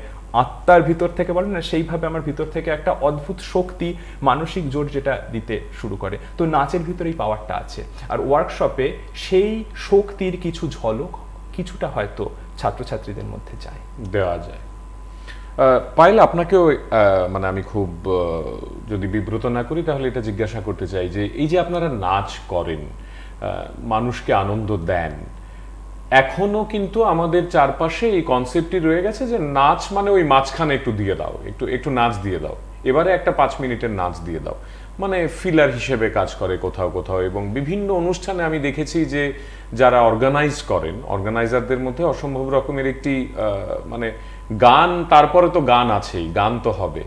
আত্মার ভিতর থেকে বলেন না, সেইভাবে আমার ভিতর থেকে একটা অদ্ভুত শক্তি, মানসিক জোর যেটা দিতে শুরু করে। তো নাচের ভিতরে এই পাওয়ারটা আছে, আর ওয়ার্কশপে সেই শক্তির কিছু ঝলক কিছুটা হয়তো ছাত্রছাত্রীদের মধ্যে যায়, দেওয়া যায়। পায়েল, আপনাকেও মানে আমি খুব যদি বিব্রত না করি তাহলে এটা জিজ্ঞাসা করতে চাই যে এই যে আপনারা নাচ করেন, মানুষকে আনন্দ দেন, এখনো কিন্তু আমাদের চারপাশে এই কনসেপ্টটি রয়ে গেছে যে নাচ মানে ওই মাঝখানে একটু দিয়ে দাও, একটু নাচ দিয়ে দাও, এবারে একটা 5 মিনিটের নাচ দিয়ে দাও, মানে ফিলার হিসেবে কাজ করে কোথাও কোথাও। এবং বিভিন্ন অনুষ্ঠানে আমি দেখেছি যে যারা অর্গানাইজ করেন, অর্গানাইজারদের মধ্যে অসম্ভব রকমের একটি মানে গান, তারপরে তো গান আছেই, গান তো হবে।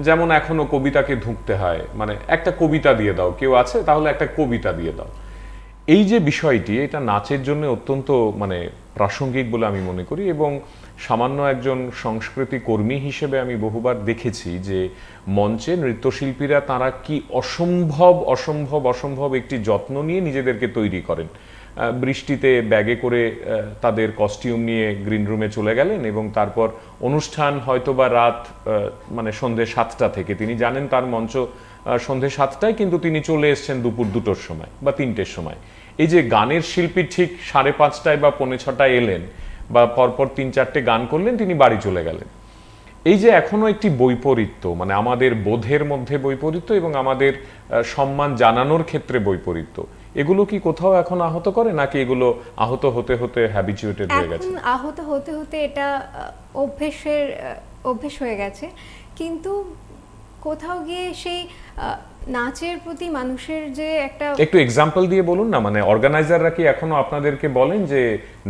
যেমন এখনো কবিতাকে ঢুকতে হয়, মানে একটা কবিতা দিয়ে দাও, কেউ আছে তাহলে একটা কবিতা দিয়ে দাও। এই যে বিষয়টি, এটা নাচের জন্য অত্যন্ত মানে প্রাসঙ্গিক বলে আমি মনে করি। এবং সামান্য একজন সংস্কৃতি কর্মী হিসেবে আমি বহুবার দেখেছি যে মঞ্চে নৃত্যশিল্পীরা তারা কি অসম্ভব অসম্ভব অসম্ভব একটি যত্ন নিয়ে নিজেদেরকে তৈরি করেন। বৃষ্টিতে ব্যাগে করে তাদের কস্টিউম নিয়ে গ্রিন রুমে চলে গেলেন, এবং তারপর অনুষ্ঠান হয়তোবা রাত মানে সন্ধ্যে 7টা থেকে, তিনি জানেন তার মঞ্চ সন্ধ্যে 7টায়, কিন্তু তিনি চলে এসছেন দুপুর 2টোর সময় বা 3টের সময়। এই যে গানের শিল্পী ঠিক 5:30টায় বা 5:45টায় এলেন, বা পরপর 3-4টে গান করলেন, তিনি বাড়ি চলে গেলেন। এই যে এখনো একটি বৈপরীত্য, মানে আমাদের বোধের মধ্যে বৈপরীত্য এবং আমাদের সম্মান জানানোর ক্ষেত্রে বৈপরীত্য, এগুলো কি কোথাও এখন আহত করে, নাকি এগুলো আহত হতে হতে হ্যাবিচুয়েটেড হয়ে গেছে? এখন আহত হতে হতে এটা অভ্যেস হয়ে গেছে, কিন্তু কোথাও গিয়ে সেই নাচের প্রতি মানুষের যে একটা, একটু এক্সাম্পল দিয়ে বলুন না, মানে অর্গানাইজাররা কি এখনো আপনাদেরকে বলেন যে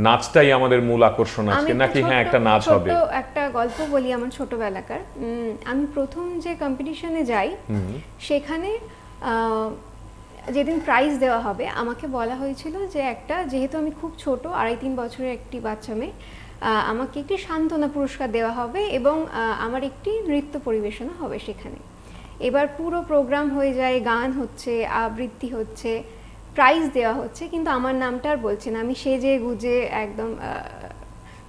নাচটাই আমাদের মূল আকর্ষণ আজকে, নাকি হ্যাঁ একটা নাচ হবে? একটা গল্প বলি আমার ছোটবেলাকার। আমি প্রথম যে কম্পিটিশনে যাই, সেখানে যেদিন প্রাইজ দেওয়া হবে আমাকে বলা হয়েছিল যে যেহেতু আমি খুব ছোট, 2.5-3 বছরের একটি বাচ্চা মেয়ে, আমাকে একটি সান্ত্বনা পুরস্কার দেওয়া হবে, এবং আমার একটি নৃত্য পরিবেশনা হবে সেখানে। এবার পুরো প্রোগ্রাম হয়ে যায়, গান হচ্ছে, আবৃত্তি হচ্ছে, প্রাইজ দেওয়া হচ্ছে, কিন্তু আমার নামটা আর বলছে না। আমি সেজে গুজে একদম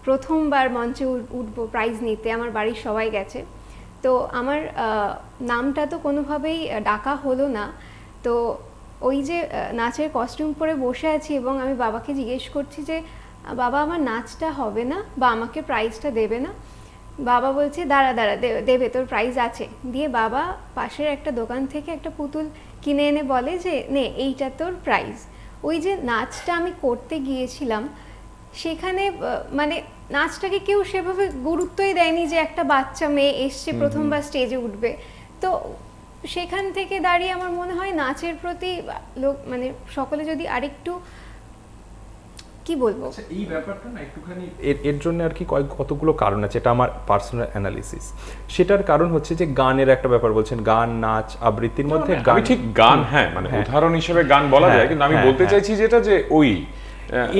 প্রথমবার মঞ্চে উঠবো প্রাইজ নিতে, আমার বাড়ির সবাই গেছে, তো আমার নামটা তো কোনোভাবেই ডাকা হলো না। তো ওই যে নাচের কস্টিউম পরে বসে আছি, এবং আমি বাবাকে জিজ্ঞেস করছি যে বাবা আমার নাচটা হবে না, বা আমাকে প্রাইজটা দেবে না? বাবা বলছে দাঁড়া দেবে, তোর প্রাইজ আছে। দিয়ে বাবা পাশের একটা দোকান থেকে একটা পুতুল কিনে এনে বলে যে নে, এইটা তোর প্রাইজ। ওই যে নাচটা আমি করতে গিয়েছিলাম, সেখানে মানে নাচটাকে কেউ সেভাবে গুরুত্বই দেয়নি যে একটা বাচ্চা মেয়ে এসছে প্রথমবার স্টেজে উঠবে। তো সেখান থেকে দাঁড়িয়ে আমার মনে হয় নাচের প্রতি লোক মানে সকলে যদি আরেকটু কি বলবো, আচ্ছা, এই ব্যাপারটা না একটুখানি এর জন্য আর কি কতগুলো কারণ আছে, এটা আমার পার্সোনাল অ্যানালিসিস। সেটার কারণ হচ্ছে যে গানের একটা ব্যাপার বলছেন, গান নাচ আবৃত্তির মধ্যে আমি ঠিক গান, হ্যাঁ মানে উদাহরণ হিসেবে গান বলা যায়, কিন্তু আমি বলতে চাইছি যেটা যে ওই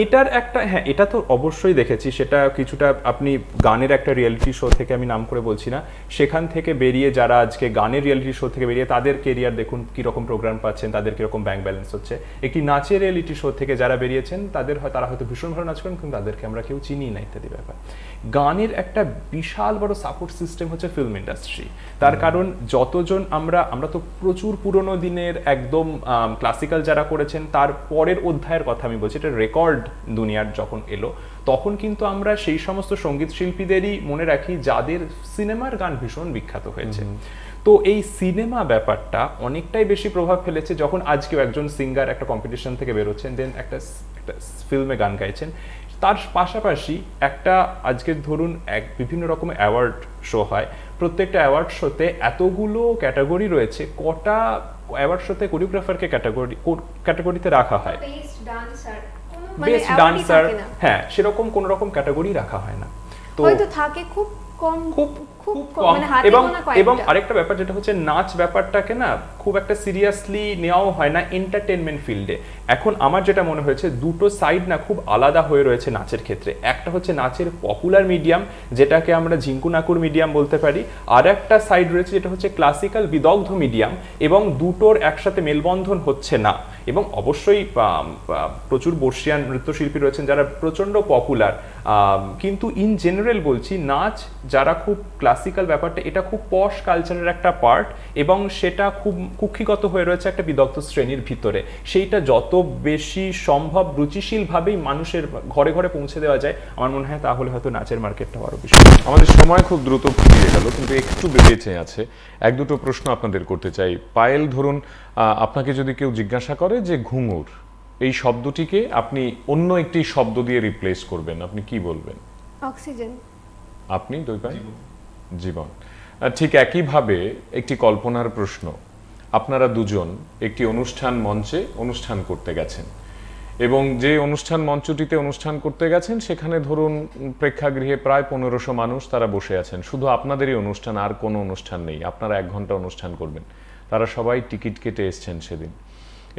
এটার একটা, হ্যাঁ এটা তো অবশ্যই দেখেছি, সেটা কিছুটা আপনি গানের একটা রিয়েলিটি শো থেকে আমি নাম করে বলছি না, সেখান থেকে বেরিয়ে যারা আজকে গানের রিয়েলিটি শো থেকে বেরিয়ে তাদের কেরিয়ার দেখুন কীরকম প্রোগ্রাম পাচ্ছেন, তাদের কীরকম ব্যাংক ব্যালেন্স হচ্ছে। একটি নাচের রিয়েলিটি শো থেকে যারা বেরিয়েছেন তারা হয়তো ভীষণ ভালো নাচ করেন, কিন্তু তাদেরকে আমরা কেউ চিনি না ইত্যাদি ব্যাপার। গানের একটা বিশাল বড় সাপোর্ট সিস্টেম হচ্ছে ফিল্ম ইন্ডাস্ট্রি। তার কারণ যতজন আমরা তো প্রচুর পুরনো দিনের একদম ক্লাসিক্যাল যারা করেছেন তার পরের অধ্যায়ের কথা আমি বলছি, এটা রেকর্ড দুনিয়ার যখন এলো তখন কিন্তু আমরা সেই সমস্ত সঙ্গীত শিল্পীদেরই মনে রাখি যাদের সিনেমার গান ভীষণ বিখ্যাত হয়েছে। তো এই সিনেমা ব্যাপারটা অনেকটাই বেশি প্রভাব ফেলেছে যখন আজকেও একজন সিঙ্গার একটা কম্পিটিশন থেকে বেরোচ্ছেন, দেন একটা ফিল্মে গান গাইছেন, তার পাশাপাশি একটা আজকে ধরুন বিভিন্ন রকমের অ্যাওয়ার্ড শো হয়, প্রত্যেকটা অ্যাওয়ার্ড শোতে এতগুলো ক্যাটাগরি রয়েছে, কটা অ্যাওয়ার্ড শোতে কোরিওগ্রাফারকে ক্যাটাগরিতে রাখা হয়, বেস্ট ডান্সার, হ্যাঁ সেরকম কোন রকম ক্যাটাগরি রাখা হয় না। তো হয়তো থাকে খুব কম, খুব কম। মানে হাতে এবং গোনা কয়েকটা। এবং আরেকটা ব্যাপার যেটা হচ্ছে নাচ ব্যাপারটাকে না খুব একটা সিরিয়াসলি নেওয়াও হয় না এন্টারটেনমেন্ট ফিল্ডে। এখন আমার যেটা মনে হয়েছে দুটো সাইড না খুব আলাদা হয়ে রয়েছে নাচের ক্ষেত্রে। একটা হচ্ছে নাচের পপুলার মিডিয়াম, যেটাকে আমরা ঝিঙ্কু নাকুর মিডিয়াম বলতে পারি, আর একটা সাইড রয়েছে যেটা হচ্ছে ক্লাসিক্যাল বিদগ্ধ মিডিয়াম, এবং দুটোর একসাথে মেলবন্ধন হচ্ছে না। এবং অবশ্যই প্রচুর বর্ষিয়ান নৃত্যশিল্পী রয়েছেন যারা প্রচণ্ড পপুলার, কিন্তু ইন জেনারেল বলছি নাচ যারা খুব ক্লাসিক্যাল ব্যাপারটা এটা খুব পশ কালচারের একটা পার্ট, এবং সেটা খুব কুক্ষিগত হয়ে রয়েছে একটা বিদগ্ধ শ্রেণীর ভিতরে। সেইটা যত বেশি সম্ভব রুচিশীলভাবেই মানুষের ঘরে ঘরে পৌঁছে দেওয়া যায় আমার মনে হয় তাহলে হয়তো নাচের মার্কেটটা আরও বেশি। আমাদের সময় খুব দ্রুত ফুরিয়ে গেল, কিন্তু একটু বেঁচে আছে। এক দুটো প্রশ্ন আপনাদের করতে চাই। পায়েল, ধরুন আপনাকে যদি কেউ জিজ্ঞাসা করে যে ঘুঙুর এই শব্দটিকে আপনি অন্য একটি শব্দ দিয়ে রিপ্লেস করবেন, আপনি কি বলবেন? অক্সিজেন। আপনি দৈপায়ন? জীবন। ঠিক একইভাবে একটি কল্পনার প্রশ্ন। আপনারা দুজন একটি অনুষ্ঠান মঞ্চে অনুষ্ঠান করতে গেছেন, এবং যে অনুষ্ঠান মঞ্চটিতে অনুষ্ঠান করতে গেছেন সেখানে ধরুন প্রেক্ষাগৃহে প্রায় 1500 মানুষ তারা বসে আছেন, শুধু আপনাদেরই অনুষ্ঠান, আর কোনো অনুষ্ঠান নেই, আপনারা 1 ঘন্টা অনুষ্ঠান করবেন। তারা সবাই টিকিট কেটে এসছেন সেদিন,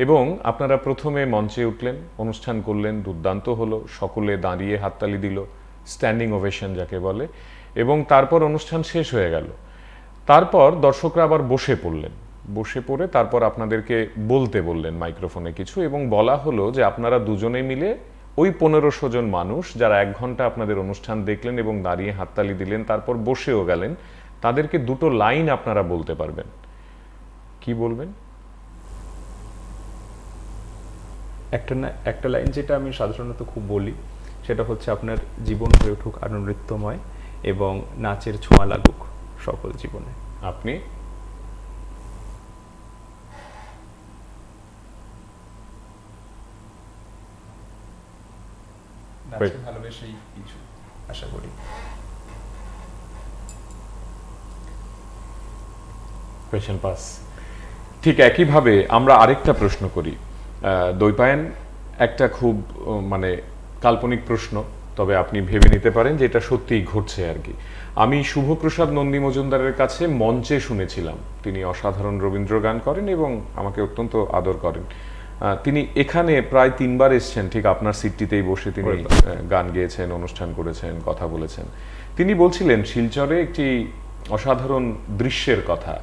এবং আপনারা প্রথমে মঞ্চে উঠলেন, অনুষ্ঠান করলেন, দুর্দান্ত হলো, সকলে দাঁড়িয়ে হাততালি দিল, স্ট্যান্ডিং ওভেশন যাকে বলে, এবং তারপর অনুষ্ঠান শেষ হয়ে গেল। তারপর দর্শকরা আবার বসে পড়লেন, বসে পড়ে তারপর আপনাদেরকে বলতে বললেন মাইক্রোফোনে কিছু, এবং বলা হলো যে আপনারা দুজনে মিলে ওই 1500 জন মানুষ যারা 1 ঘন্টা আপনাদের অনুষ্ঠান দেখলেন এবং দাঁড়িয়ে হাততালি দিলেন, তারপর বসেও গেলেন, তাদেরকে দুটো লাইন আপনারা বলতে পারবেন। কি বলবেন? একটা লাইন যেটা আমি সাধারণত খুব বলি সেটা হচ্ছে আপনার জীবন হয়ে উঠুক আরো নৃত্যময় এবং নাচের ছোঁয়া লাগুক সকল জীবনে। আপনি? নাচকে ভালোবেসেই কিছু আশা করি। Question pass. ঠিক একইভাবে আমরা আরেকটা প্রশ্ন করি। দৈপায়ন, একটা খুব মানে কাল্পনিক প্রশ্ন, তবে আপনি ভেবে নিতে পারেন যে এটা সত্যিই ঘটছে আর কি। আমি শুভপ্রসাদ নন্দী মজুমদারের কাছে মঞ্চে শুনেছিলাম, তিনি অসাধারণ রবীন্দ্র গান করেন এবং আমাকে অত্যন্ত আদর করেন। তিনি এখানে প্রায় 3 বার এসছেন, ঠিক আপনার সিটটিতেই বসে তিনি গান গেয়েছেন, অনুষ্ঠান করেছেন, কথা বলেছেন। তিনি বলছিলেন শিলচরে একটি অসাধারণ দৃশ্যের কথা।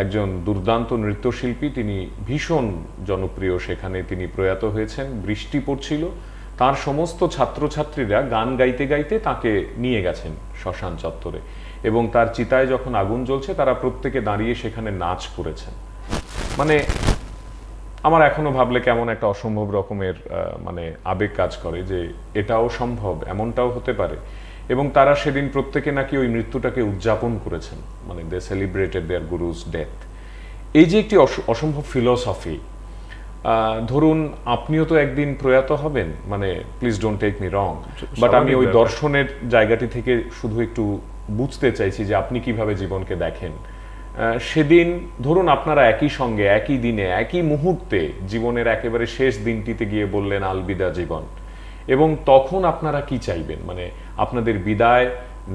একজন দুর্দান্ত নৃত্যশিল্পী, তিনি ভীষণ জনপ্রিয়, সেখানে তিনি প্রয়াত হয়েছেন। বৃষ্টি পড়ছিল, তার সমস্ত ছাত্রছাত্রীরা গান গাইতে গাইতে তাকে নিয়ে গেছেন শ্মশান চত্বরে, এবং তার চিতায় যখন আগুন জ্বলছে তারা প্রত্যেকে দাঁড়িয়ে সেখানে নাচ করেছেন। মানে আমার এখনো ভাবলে কেমন একটা অসম্ভব রকমের মানে আবেগ কাজ করে যে এটাও সম্ভব, এমনটাও হতে পারে। এবং তারা সেদিন প্রত্যেকে নাকি ওই মৃত্যুটাকে উদযাপন করেছেন, মানে দে সেলিব্রেটেড দেয়ার গুরুস ডেথ। এই যে একটি অসম্ভব ফিলসফি, ধরুন আপনিও তো একদিন প্রয়াত হবেন, মানে please don't take me wrong, but আমি ওই স্বাভাবিক ব্যাপার। দর্শনের জায়গাটি থেকে শুধু একটু বুঝতে চাইছি যে আপনি কিভাবে জীবনকে দেখেন। সেদিন ধরুন আপনারা একই সঙ্গে একই দিনে একই মুহূর্তে জীবনের একেবারে শেষ দিনটিতে গিয়ে বললেন আলবিদা জীবন, এবং তখন আপনারা কি চাইবেন, মানে আপনাদের বিদায়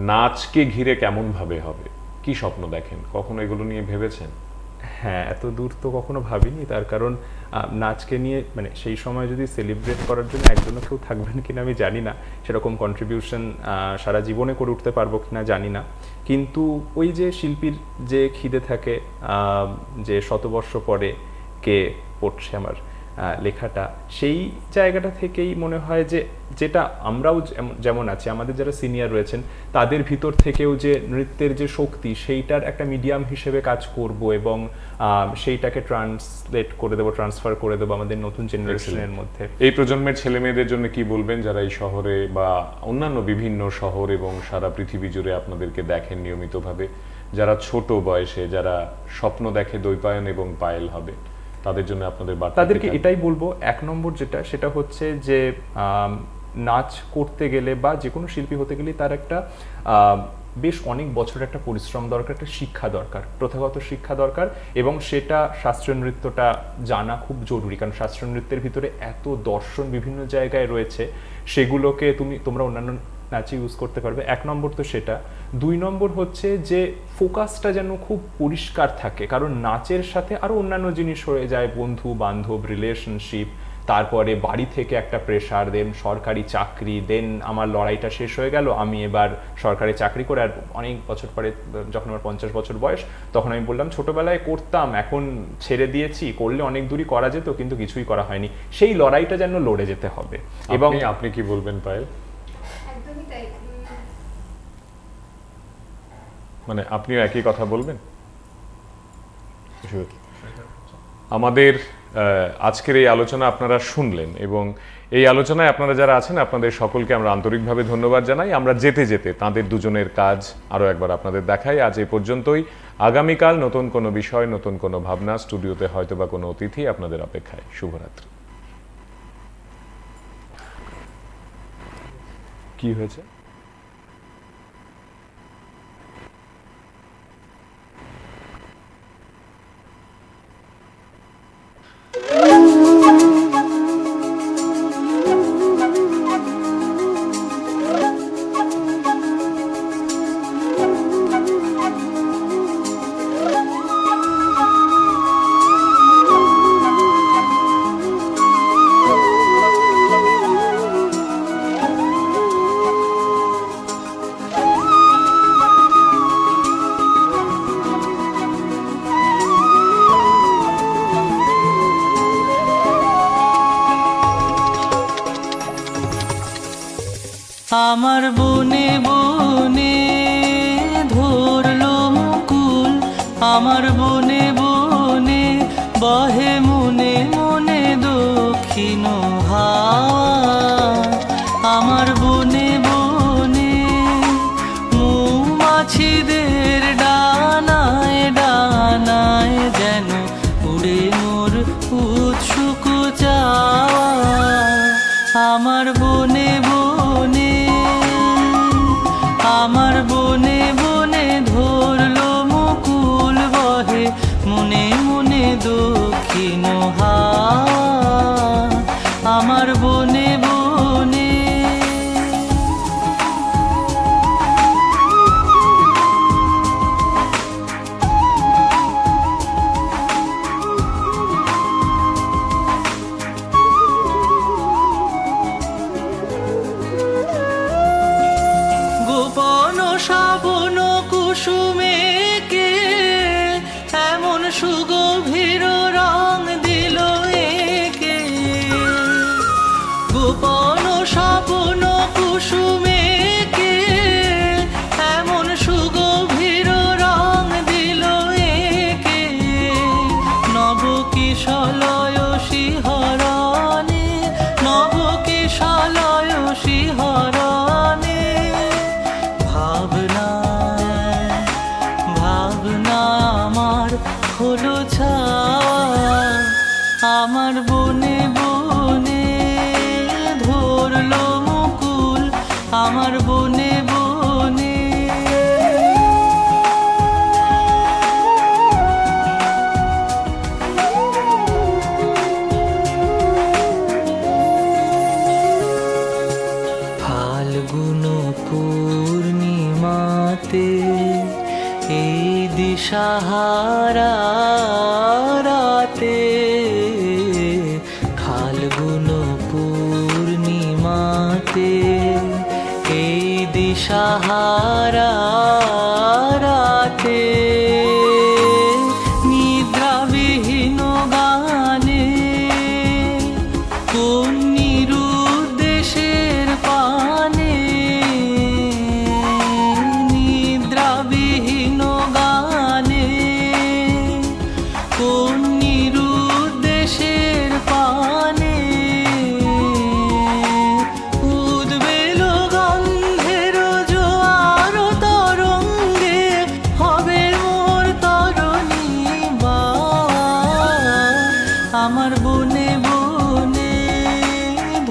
নাচকে ঘিরে কেমন ভাবে হবে, কি স্বপ্ন দেখেন, কখনো এগুলো নিয়ে ভেবেছেন? হ্যাঁ, এত দূর তো কখনো ভাবিনি, তার কারণ নাচকে নিয়ে মানে সেই সময় যদি সেলিব্রেট করার জন্য একজনও কেউ থাকবেন কিনা আমি জানি না, সেরকম কন্ট্রিবিউশন সারা জীবনে করে উঠতে পারবো কিনা জানি না, কিন্তু ওই যে শিল্পীর যে খিদে থাকে যে শতবর্ষ পরে কে পড়ছে আমার লেখাটা, সেই জায়গাটা থেকেই মনে হয় যে যেটা আমরাও যেমন আছি, আমাদের যারা সিনিয়র রয়েছেন তাদের ভিতর থেকেও যে নৃত্যের যে শক্তি সেইটার একটা মিডিয়াম হিসেবে কাজ করব এবং সেইটাকে ট্রান্সলেট করে দেবো, ট্রান্সফার করে দেবো আমাদের নতুন জেনারেশনের মধ্যে। এই প্রজন্মের ছেলে মেয়েদের জন্য কি বলবেন যারা এই শহরে বা অন্যান্য বিভিন্ন শহর এবং সারা পৃথিবী জুড়ে আপনাদেরকে দেখেন নিয়মিতভাবে, যারা ছোট বয়সে যারা স্বপ্ন দেখে দ্বৈপায়ন এবং পায়েল হবে, তাদের জন্য আপনাদের বার্তা? তাদেরকে এটাই বলবো, এক নম্বর যেটা সেটা হচ্ছে যে নাচ করতে গেলে বা যে কোনো শিল্পী হতে গেলে তার একটা বেশ অনেক বছরের একটা পরিশ্রম দরকার, একটা শিক্ষা দরকার, প্রথাগত শিক্ষা দরকার, এবং সেটা শাস্ত্রীয় নৃত্যটা জানা খুব জরুরি, কারণ শাস্ত্রীয় নৃত্যের ভিতরে এত দর্শন বিভিন্ন জায়গায় রয়েছে, সেগুলোকে তোমরা অন্যান্য নাচে ইউজ করতে পারবে। এক নম্বর তো সেটা। দুই নম্বর হচ্ছে যে ফোকাসটা যেন খুব পরিষ্কার থাকে, কারণ নাচের সাথে আরও অন্যান্য জিনিস হয়ে যায়, বন্ধু বান্ধব, রিলেশনশিপ, তারপরে বাড়ি থেকে একটা প্রেশার, দেন সরকারি চাকরি, দেন আমার লড়াইটা শেষ হয়ে গেল, আমি এবার সরকারি চাকরি করে, আর অনেক বছর পরে যখন আমার 50 বছর বয়স তখন আমি বললাম ছোটবেলায় করতাম, এখন ছেড়ে দিয়েছি, করলে অনেক দূরই করা যেত কিন্তু কিছুই করা হয়নি, সেই লড়াইটা যেন লড়ে যেতে হবে। এবং আপনি কি বলবেন পায়েল? একদমই তাই। মানে আপনিও একই কথা বলবেন? আমাদের আজকের এই আলোচনা আপনারা শুনলেন, এবং এই আলোচনায় আপনারা যারা আছেন আপনাদের সকলকে আমরা আন্তরিকভাবে ধন্যবাদ জানাই। আমরা যেতে যেতে তাদের দুজনের কাজ আরও একবার আপনাদের দেখাই। আজ এই পর্যন্তই। আগামীকাল নতুন কোনো বিষয়, নতুন কোনো ভাবনা, স্টুডিওতে হয়তো বা কোনো অতিথি আপনাদের অপেক্ষায়। শুভরাত্রি। কি হয়েছে? আমার বনে বনে ধরলো মুকুল, আমার বনে বনে বহে মনে মনে দক্ষিণ হাওয়া, আমার বনে বনে মৌমাছিদের ডানায় ডানায় যেন উড়ে মোর উৎসুক চাওয়া, আমার বনে বনে, আমার বনে বনে ধরলো মুকুল, বহে মনে মনে দক্ষিণ হাওয়া, আমার বনে বনে। গোপন শ্রাবণ কুসুমে কে এমন সুগভীর রং দিল একে, গোপন শ্রাবণ কুসুমে কে এমন সুগভীর রং দিল একে, নব কিশলয় শিহরণে, নব কিশলয় শিহরণে, ভাবনা ভাবনা আমার হলো ছাওয়া, আমার বনে বনে ধরলো মুকুল, আমার বনে বনে। ফাল্গুন পূর্ণিমাতে এই দিশাহারা রাতে, ফাল্গুন পূর্ণিমাতে এই দিশাহারা রাতে, নিদ্রাবিহীন গানে কোন নিরুদ্দেশের পানে, নিদ্রাবিহীন গানে কোন নিরুদ্দেশের পানে, উদ্বেল গন্ধের জোয়ার তরঙ্গে হবে মোর তরণী বাওয়া। আমার বনে বনে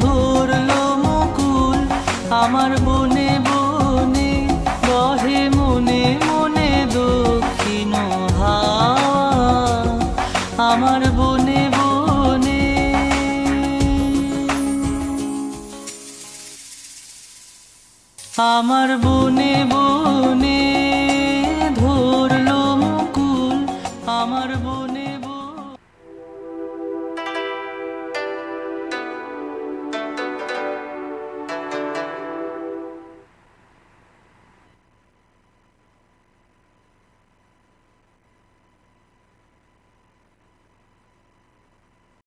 ধরলো মুকুল, আমার বনে বনে বহে মনে মনে দক্ষিণ হাওয়া, আমার বনে বনে। আমার বনে